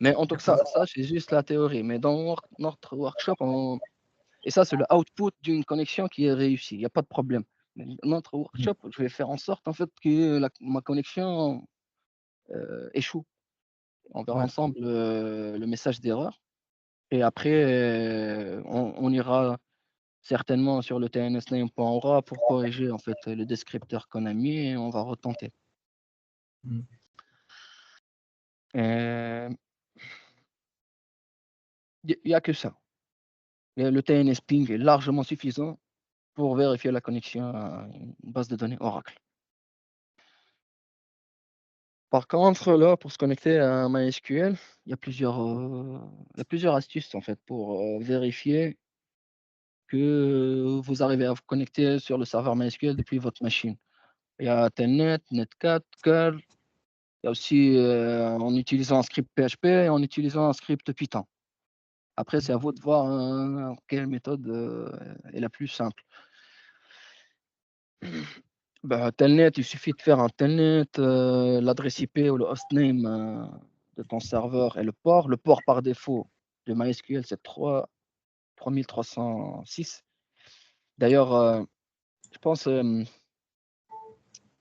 Mais en tout cas, D'accord. ça c'est juste la théorie. Mais dans notre workshop, et ça, c'est le output d'une connexion qui est réussie. Il n'y a pas de problème. Mais notre Hmm. workshop, je vais faire en sorte en fait que ma connexion échoue. On verra Ouais. ensemble le message d'erreur. Et après, on ira certainement sur le tnsname.aura pour corriger en fait le descripteur qu'on a mis et on va retenter. Mm. Il n'y a que ça. Et le TNS ping est largement suffisant pour vérifier la connexion à une base de données Oracle. Par contre, là, pour se connecter à un MySQL, il y a plusieurs astuces en fait pour vérifier que vous arrivez à vous connecter sur le serveur MySQL depuis votre machine. Il y a Telnet, Netcat, curl. Il y a aussi en utilisant un script PHP et en utilisant un script Python. Après, c'est à vous de voir quelle méthode est la plus simple. Bah, Telnet, il suffit de faire un Telnet, l'adresse IP ou le hostname de ton serveur et le port. Le port par défaut de MySQL, c'est 3306. D'ailleurs, je pense une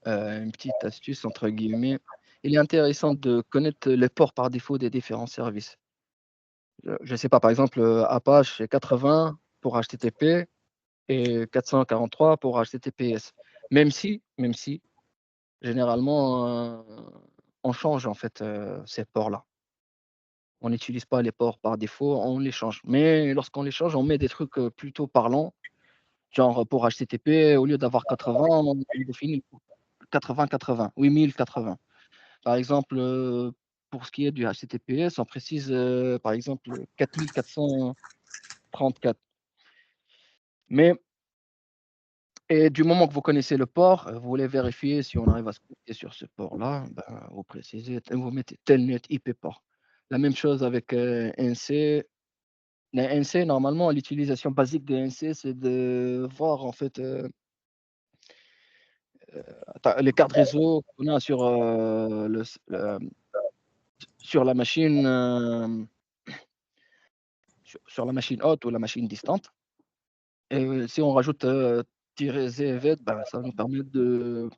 petite astuce entre guillemets. Il est intéressant de connaître les ports par défaut des différents services. Je ne sais pas, par exemple, Apache, c'est 80 pour HTTP et 443 pour HTTPS. Même si généralement, on change en fait ces ports-là. On n'utilise pas les ports par défaut, on les change. Mais lorsqu'on les change, on met des trucs plutôt parlants. Genre pour HTTP, au lieu d'avoir 80, on définit 80-80, 8080. Par exemple, pour ce qui est du HTTPS, on précise par exemple 4434. Et du moment que vous connaissez le port, vous voulez vérifier si on arrive à se connecter sur ce port-là, ben, vous précisez, vous mettez telnet IP port. La même chose avec NC. Les NC, normalement, l'utilisation basique des NC, c'est de voir en fait les cartes réseau qu'on a sur la machine sur la machine haute ou la machine distante. Et si on rajoute -zv, ben, ça nous permet de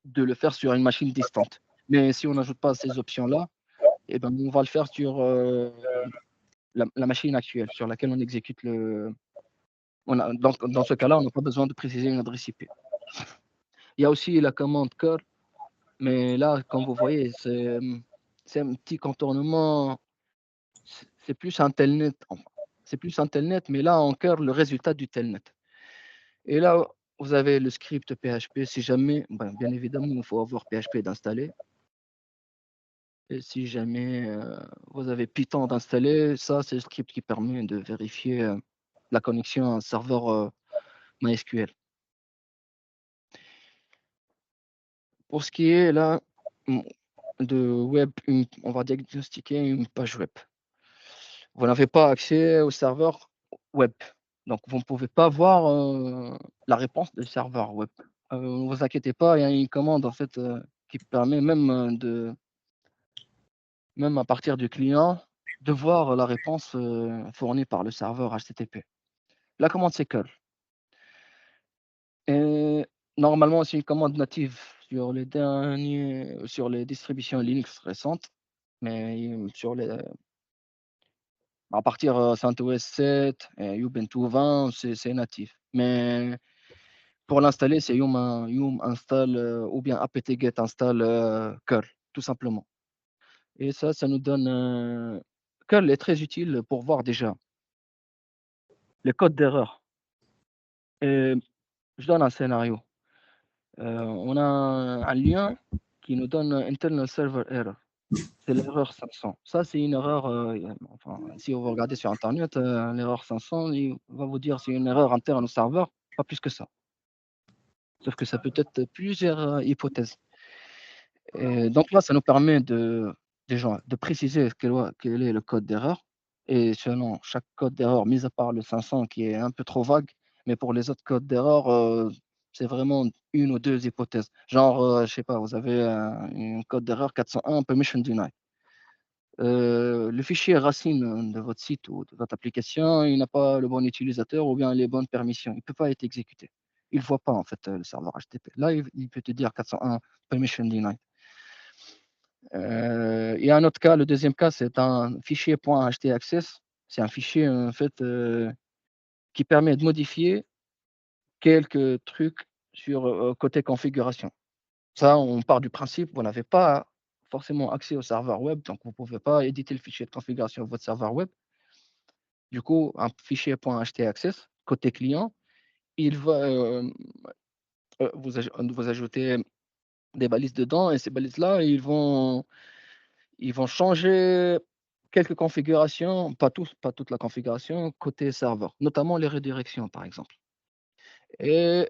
le faire sur une machine distante. Mais si on n'ajoute pas ces options-là, eh ben, on va le faire sur la machine actuelle sur laquelle on exécute le. Donc, dans ce cas-là, on n'a pas besoin de préciser une adresse IP. Il y a aussi la commande curl, mais là, comme vous voyez, c'est un petit contournement. C'est plus un telnet. Enfin, c'est plus un telnet, mais là, on curl le résultat du telnet. Et là, vous avez le script PHP. Si jamais, ben, bien évidemment, il faut avoir PHP d'installer. Et si jamais vous avez Python d'installer, ça, c'est le script qui permet de vérifier la connexion à un serveur MySQL. Pour ce qui est là de web, on va diagnostiquer une page web. Vous n'avez pas accès au serveur web. Donc, vous ne pouvez pas voir la réponse du serveur web. Ne vous inquiétez pas, il y a une commande en fait qui permet même à partir du client de voir la réponse fournie par le serveur HTTP. La commande c'est curl. Et normalement, c'est une commande native sur les distributions Linux récentes, mais à partir CentOS 7 et Ubuntu 20, c'est natif. Mais pour l'installer, c'est yum install ou bien apt-get install curl, tout simplement. Et ça nous donne. Curl est très utile pour voir déjà les codes d'erreur. Et je donne un scénario. On a un lien qui nous donne internal server error. C'est l'erreur 500. Ça, c'est une erreur. Enfin, si vous regardez sur Internet, l'erreur 500, il va vous dire c'est une erreur interne au serveur, pas plus que ça. Sauf que ça peut être plusieurs hypothèses. Et donc là, ça nous permet déjà de préciser quel est le code d'erreur. Et selon chaque code d'erreur, mis à part le 500 qui est un peu trop vague, mais pour les autres codes d'erreur, c'est vraiment une ou deux hypothèses. Genre, je sais pas, vous avez un code d'erreur 401 permission denied. Le fichier racine de votre site ou de votre application, il n'a pas le bon utilisateur ou bien les bonnes permissions. Il ne peut pas être exécuté. Il ne voit pas en fait le serveur HTTP. Là, il peut te dire 401 permission denied. Il y a un autre cas, le deuxième cas, c'est un fichier .htaccess. C'est un fichier en fait qui permet de modifier quelques trucs sur côté configuration. Ça, on part du principe, vous n'avez pas forcément accès au serveur web, donc vous ne pouvez pas éditer le fichier de configuration de votre serveur web. Du coup, un fichier .htaccess, côté client, il va vous ajouter des balises dedans, et ces balises-là, ils vont changer quelques configurations, pas toute la configuration, côté serveur, notamment les redirections, par exemple. Et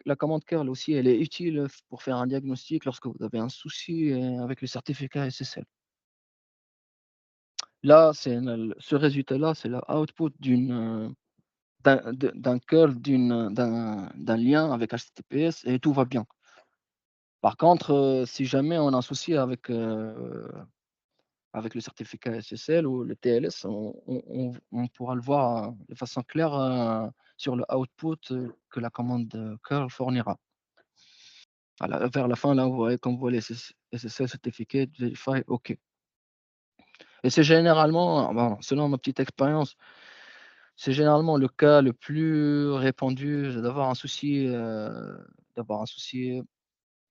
la commande curl aussi, elle est utile pour faire un diagnostic lorsque vous avez un souci avec le certificat SSL. Là, ce résultat-là, c'est l'output d'un curl, d'un lien avec HTTPS, et tout va bien. Par contre, si jamais on a un souci avec le certificat SSL ou le TLS, on pourra le voir de façon claire sur le output que la commande curl fournira. Vers la fin, là, vous voyez, comme vous voyez, SSL Certificate, Verify, OK. Et c'est généralement, bon, selon ma petite expérience, c'est généralement le cas le plus répandu d'avoir un souci,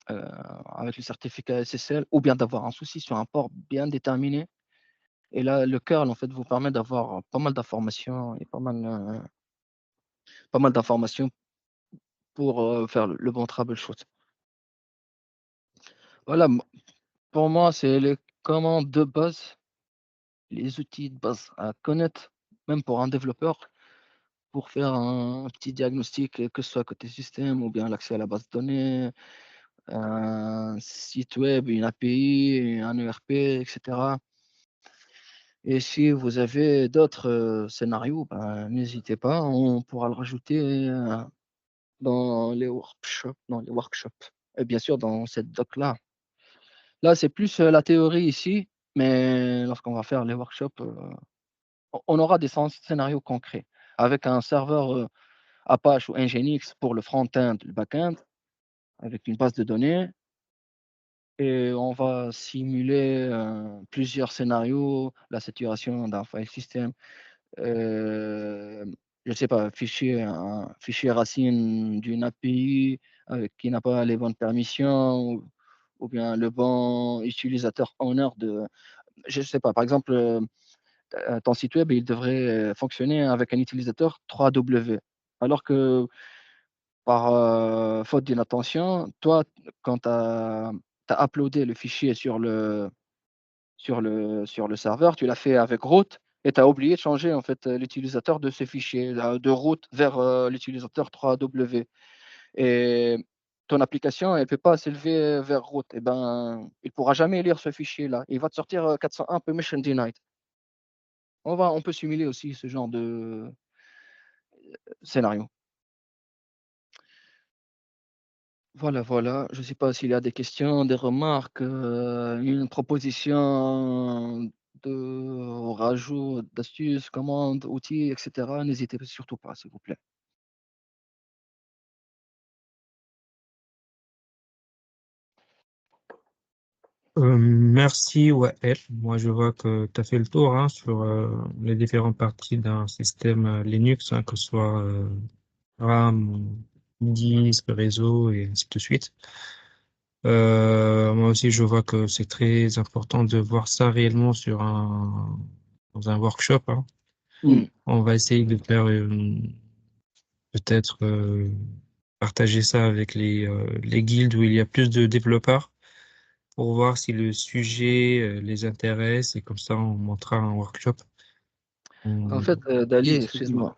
avec le certificat SSL, ou bien d'avoir un souci sur un port bien déterminé. Et là, le curl, en fait, vous permet d'avoir pas mal d'informations et pas mal d'informations pour faire le bon troubleshoot. Voilà, pour moi, c'est les commandes de base, les outils de base à connaître, même pour un développeur, pour faire un petit diagnostic, que ce soit côté système ou bien l'accès à la base de données, un site web, une API, un ERP, etc. Et si vous avez d'autres scénarios, ben, n'hésitez pas, on pourra le rajouter dans les workshops, et bien sûr dans cette doc-là. Là, c'est plus la théorie ici, mais lorsqu'on va faire les workshops, on aura des scénarios concrets avec un serveur Apache ou Nginx pour le front-end, le back-end, avec une base de données. Et on va simuler plusieurs scénarios, la saturation d'un file system, je ne sais pas, un fichier racine d'une API qui n'a pas les bonnes permissions, ou bien le bon utilisateur owner je ne sais pas, par exemple, ton site web, il devrait fonctionner avec un utilisateur 3W. Alors que par faute d'inattention, toi, quand tu as uploadé le fichier sur le serveur, tu l'as fait avec root, et tu as oublié de changer en fait l'utilisateur de ce fichier, de root vers l'utilisateur 3W. Et ton application, elle ne peut pas s'élever vers root. Et ben, il ne pourra jamais lire ce fichier-là. Il va te sortir 401 permission denied. On peut simuler aussi ce genre de scénario. Voilà, voilà. Je ne sais pas s'il y a des questions, des remarques, une proposition de rajout d'astuces, commandes, outils, etc. N'hésitez surtout pas, s'il vous plaît. Merci, Wael. Moi, je vois que tu as fait le tour hein, sur les différentes parties d'un système Linux, hein, que ce soit RAM, disque, réseau et ainsi de suite. Moi aussi, je vois que c'est très important de voir ça réellement dans un workshop. Hein. On va essayer de faire peut-être partager ça avec les guildes où il y a plus de développeurs pour voir si le sujet les intéresse, et comme ça, on montrera un workshop. En fait, Dali, excuse-moi.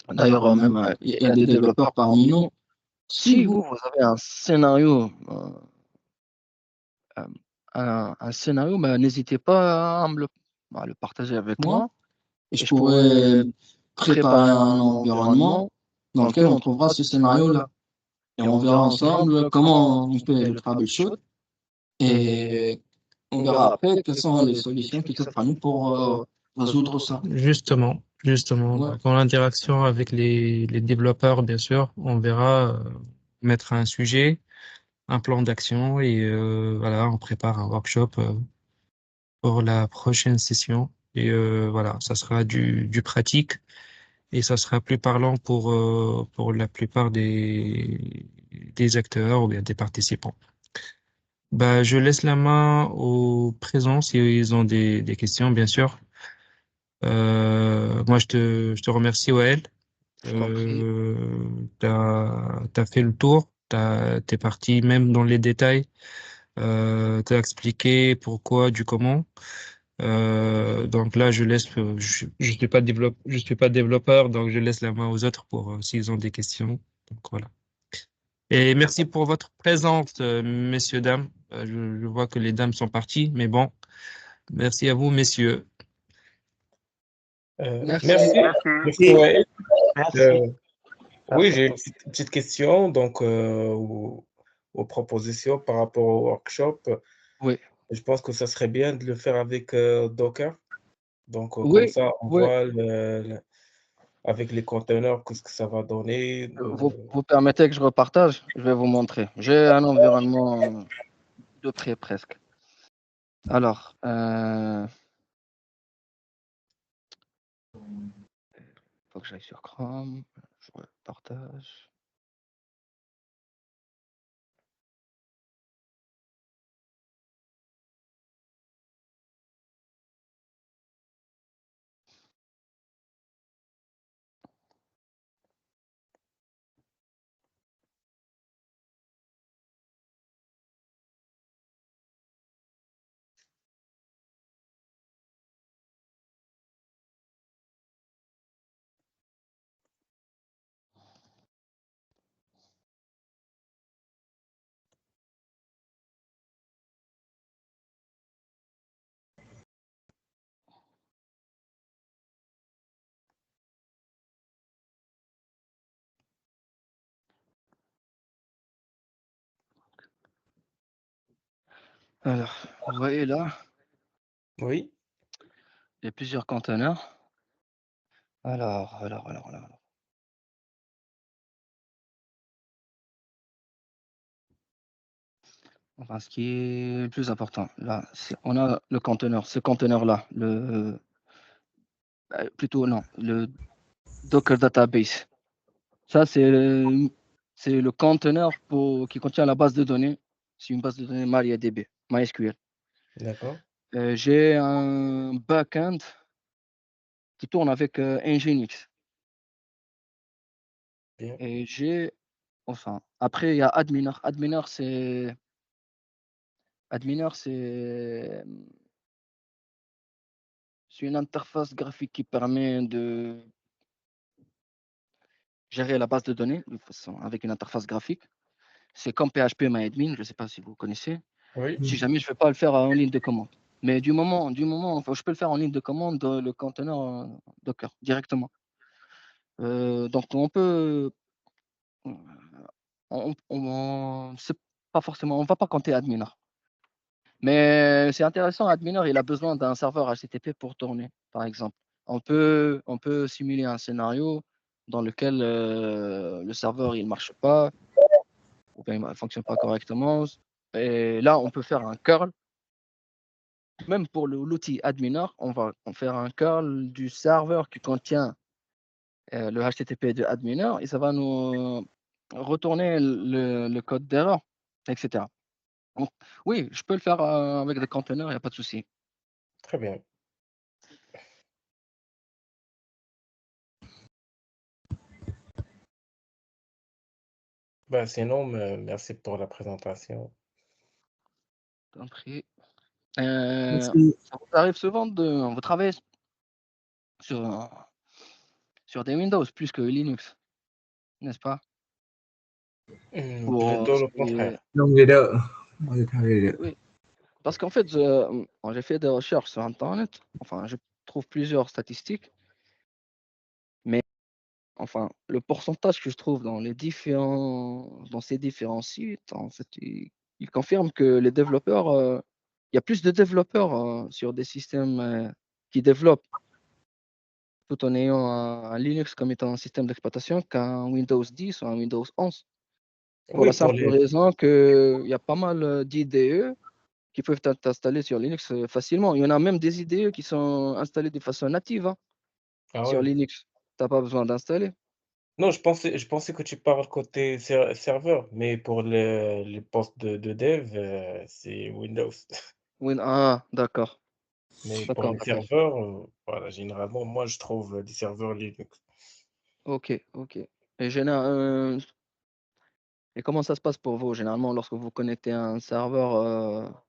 D'ailleurs, même, il y a des développeurs parmi nous. Si vous avez un scénario, ben, n'hésitez pas à le partager avec moi. Et je pourrais préparer un environnement dans lequel on trouvera ce scénario-là. Et on verra ensemble comment on fait le troubleshoot. Et on verra après quelles sont les solutions qui s'offrent à nous pour résoudre ça. Justement. Ouais. Donc, en interaction avec les développeurs, bien sûr, on verra mettre un sujet, un plan d'action et voilà, on prépare un workshop pour la prochaine session. Et voilà, ça sera du pratique et ça sera plus parlant pour la plupart des acteurs ou bien des participants. Bah, je laisse la main aux présents si ils ont des questions, bien sûr. Moi, je te remercie, Wael. Je t'en prie. T'as fait le tour, t'es parti même dans les détails, t'as expliqué pourquoi, du comment. Donc là, je suis pas je suis pas développeur, donc je laisse la main aux autres pour s'ils ont des questions. Donc voilà. Et merci pour votre présence, messieurs, dames. Je vois que les dames sont parties, mais bon, merci à vous, messieurs. Merci. Merci. Merci. Ouais. Merci. Oui, j'ai une petite question donc aux propositions par rapport au workshop. Oui. Je pense que ça serait bien de le faire avec Docker. Donc comme Oui, ça, on oui. voit avec les conteneurs qu'est-ce que ça va donner. Vous permettez que je repartage? Je vais vous montrer. J'ai un environnement de près presque. Alors, faut que j'aille sur Chrome. Je repartage. Alors, vous voyez là, Oui, il y a plusieurs conteneurs. Alors. Enfin, ce qui est le plus important, là, on a le conteneur, ce conteneur-là, plutôt non, le Docker Database. Ça, c'est le conteneur qui contient la base de données. C'est une base de données MariaDB, MySQL. d'accord. J'ai un backend qui tourne avec Nginx. Bien. Et après, il y a Adminer. C'est une interface graphique qui permet de gérer la base de données avec une interface graphique. C'est comme PHP-MyAdmin, je ne sais pas si vous connaissez. Oui, Si jamais je ne vais pas le faire en ligne de commande. Mais enfin, je peux le faire en ligne de commande dans le conteneur Docker directement. Donc euh, c'est pas forcément, on va pas compter Adminer. Mais c'est intéressant, Adminer, il a besoin d'un serveur HTTP pour tourner, par exemple. On peut simuler un scénario dans lequel le serveur il marche pas, ou bien il ne fonctionne pas correctement. Et là, on peut faire un curl. Même pour l'outil Adminer, on va faire un curl du serveur qui contient le HTTP de Adminer et ça va nous retourner le code d'erreur, etc. Donc, oui, je peux le faire avec des conteneurs, il n'y a pas de souci. très bien. Ben, sinon, merci pour la présentation. T'en prie. Merci. Ça vous arrive souvent vous travaillez sur, sur des Windows plus que Linux, n'est-ce pas? Pour Plutôt ce le qui est... contraire. Non, les deux. Moi, je travaille les deux. Oui, parce qu'en fait, j'ai fait des recherches sur Internet, enfin, je trouve plusieurs statistiques, mais enfin, le pourcentage que je trouve dans ces différents sites, en fait, il confirme que les développeurs, il y a plus de développeurs sur des systèmes qui développent tout en ayant un Linux comme étant un système d'exploitation qu'un Windows 10 ou un Windows 11. Pour Oui, la simple raison qu'il y a pas mal d'IDE qui peuvent être installés sur Linux facilement. Il y en a même des IDE qui sont installés de façon native hein, Ah sur ouais. Linux. Tu n'as pas besoin d'installer. Non, je pensais que tu parles côté serveur, mais pour les postes de dev, c'est Windows. Ah, d'accord. Mais pour D'accord, les d'accord. serveurs, voilà, généralement, moi, je trouve des serveurs Linux. Ok, ok. Et comment ça se passe pour vous, généralement, lorsque vous connectez à un serveur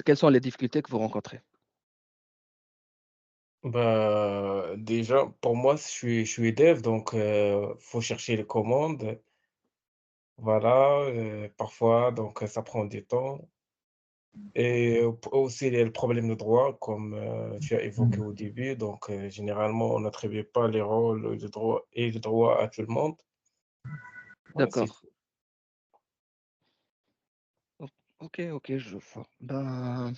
quelles sont les difficultés que vous rencontrez? Bah, déjà, pour moi, je suis dev, donc faut chercher les commandes. Voilà, parfois, donc ça prend du temps. Et aussi, il y a le problème de droit, comme tu as évoqué au début. Donc, généralement, on n'attribue pas les rôles de droit et le droit à tout le monde. Voilà, c'est D'accord. O- Ok, ok, je vois. Ben,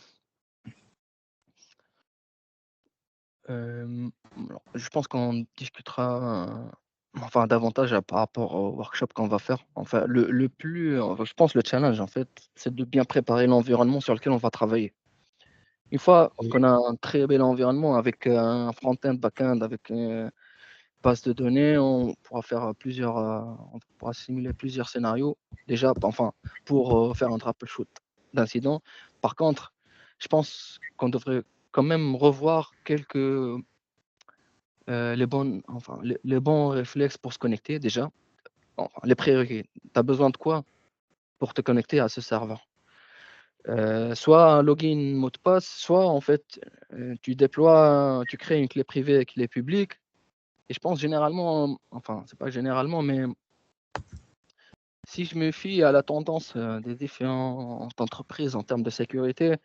alors, je pense qu'on discutera enfin davantage par rapport au workshop qu'on va faire. Enfin, je pense le challenge en fait, c'est de bien préparer l'environnement sur lequel on va travailler. Une fois oui, qu'on a un très bel environnement avec un front-end, back-end, avec base de données, on pourra simuler plusieurs scénarios déjà, enfin, pour faire un troubleshoot d'incident. Par contre, je pense qu'on devrait quand même revoir les bons réflexes pour se connecter déjà. Enfin, les prérequis. Tu as besoin de quoi pour te connecter à ce serveur? Soit un login mot de passe, soit en fait, tu crées une clé privée et clé publique. Et je pense généralement, enfin, c'est pas généralement, mais si je me fie à la tendance des différentes entreprises en termes de sécurité,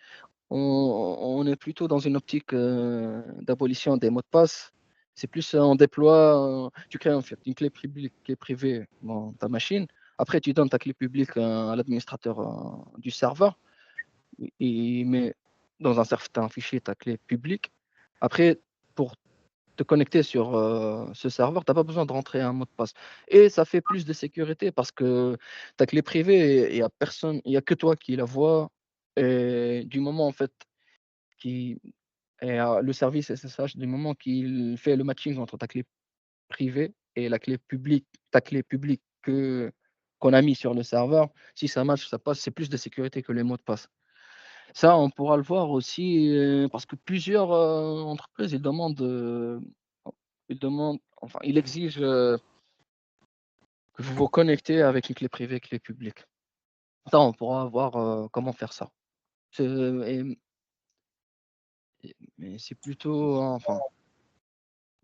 on est plutôt dans une optique d'abolition des mots de passe. C'est plus on déploie, tu crées en fait une clé publique, clé privée dans ta machine. Après, tu donnes ta clé publique à l'administrateur du serveur. Il met dans un certain fichier ta clé publique. Après, pour te connecter sur ce serveur, tu n'as pas besoin de rentrer un mot de passe. Et ça fait plus de sécurité parce que ta clé privée, il n'y a personne, il n'y a que toi qui la vois. Et du moment en fait qui le service SSH, du moment qu'il fait le matching entre ta clé privée et la clé publique, ta clé publique qu'on a mis sur le serveur, si ça match, ça passe, c'est plus de sécurité que les mots de passe. Ça, on pourra le voir aussi parce que plusieurs entreprises, enfin, ils exigent que vous vous connectez avec une clé privée, clé publique. Ça, on pourra voir comment faire ça. C'est- et- Mais c'est plutôt, enfin,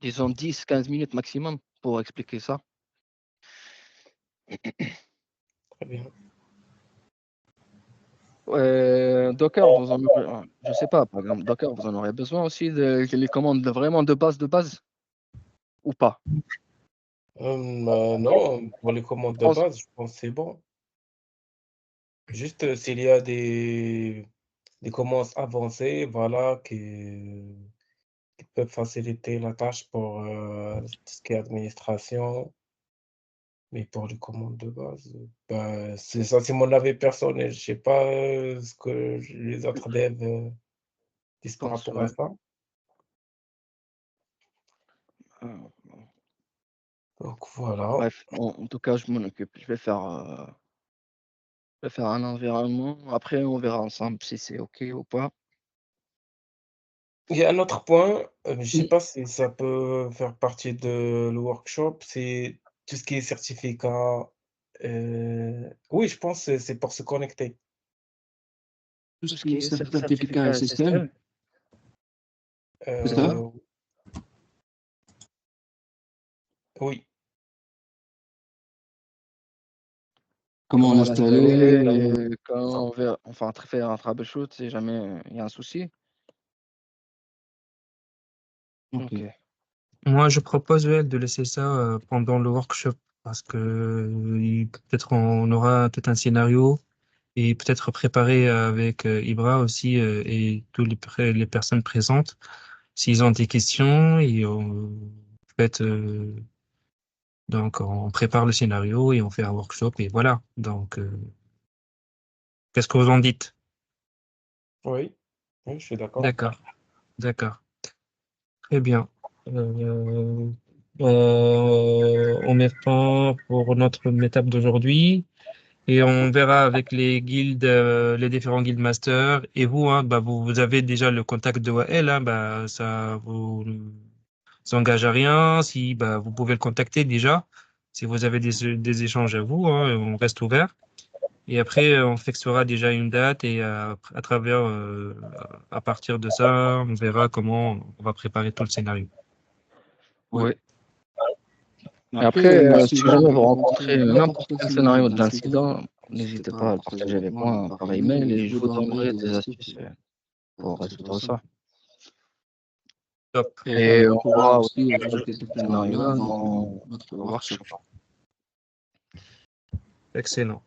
disons 10-15 minutes maximum pour expliquer ça. très bien. Docker, vous en aurez, je sais pas, par exemple, Docker, vous en aurez besoin aussi les commandes vraiment de base ou pas? Non, pour les commandes Je de pense, base, je pense que c'est bon. Juste s'il y a des commandes avancées, voilà, qui peuvent faciliter la tâche pour tout ce qui est administration. Mais pour les commandes de base, bah, c'est ça, c'est mon avis personnel. Je sais pas ce que les autres devs disent par rapport à ouais. ça. Euh, Donc voilà. Bref, en tout cas, je m'en occupe. Je vais faire un environnement. Après, on verra ensemble si c'est OK ou pas. Il y a un autre point, je sais Oui, pas si ça peut faire partie de le workshop, c'est tout ce qui est certificat. Oui, je pense que c'est pour se connecter. tout Tout ce ce qui qui est est certificat certificat SSL, SSL, c'est c'est ça? ça? Heu, oui, Comment Comment l'installer l'installer? et quand on verra, enfin, faire un troubleshoot si jamais il y a un souci. Ok. OK. Moi, je propose Joël, de laisser ça pendant le workshop parce que peut-être on aura peut-être un scénario et peut-être préparer avec Ibra aussi et tous les personnes présentes s'ils ont des questions et peut-être Donc, on prépare le scénario et on fait un workshop et voilà. Donc, qu'est-ce que vous en dites? Oui, oui, je suis d'accord. D'accord, d'accord. Très bien. On met fin pour notre étape d'aujourd'hui et on verra avec les guildes, les différents guild masters et vous, hein, bah, vous avez déjà le contact de Wael, hein, bah, ça vous engage à rien. Si, bah, vous pouvez le contacter déjà. Si vous avez des échanges à vous, hein, on reste ouvert. Et après, on fixera déjà une date et à travers, à partir de ça, on verra comment on va préparer tout le scénario. Oui. Et après, si jamais vous rencontrez n'importe quel scénario d'incident, n'hésitez pas à le partager avec moi par email et je vous donnerai des astuces pour résoudre ça. Top. Et on pourra aussi ajouter ce scénario-là dans notre workshop. Excellent.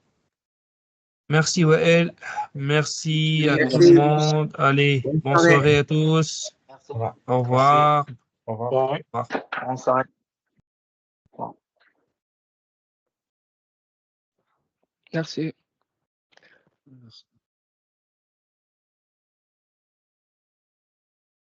Merci Wael. Merci à tout Merci. le monde. Allez, bonne soirée à tous. Au revoir. Au revoir. Au revoir. Au revoir. On s'arrête. Merci.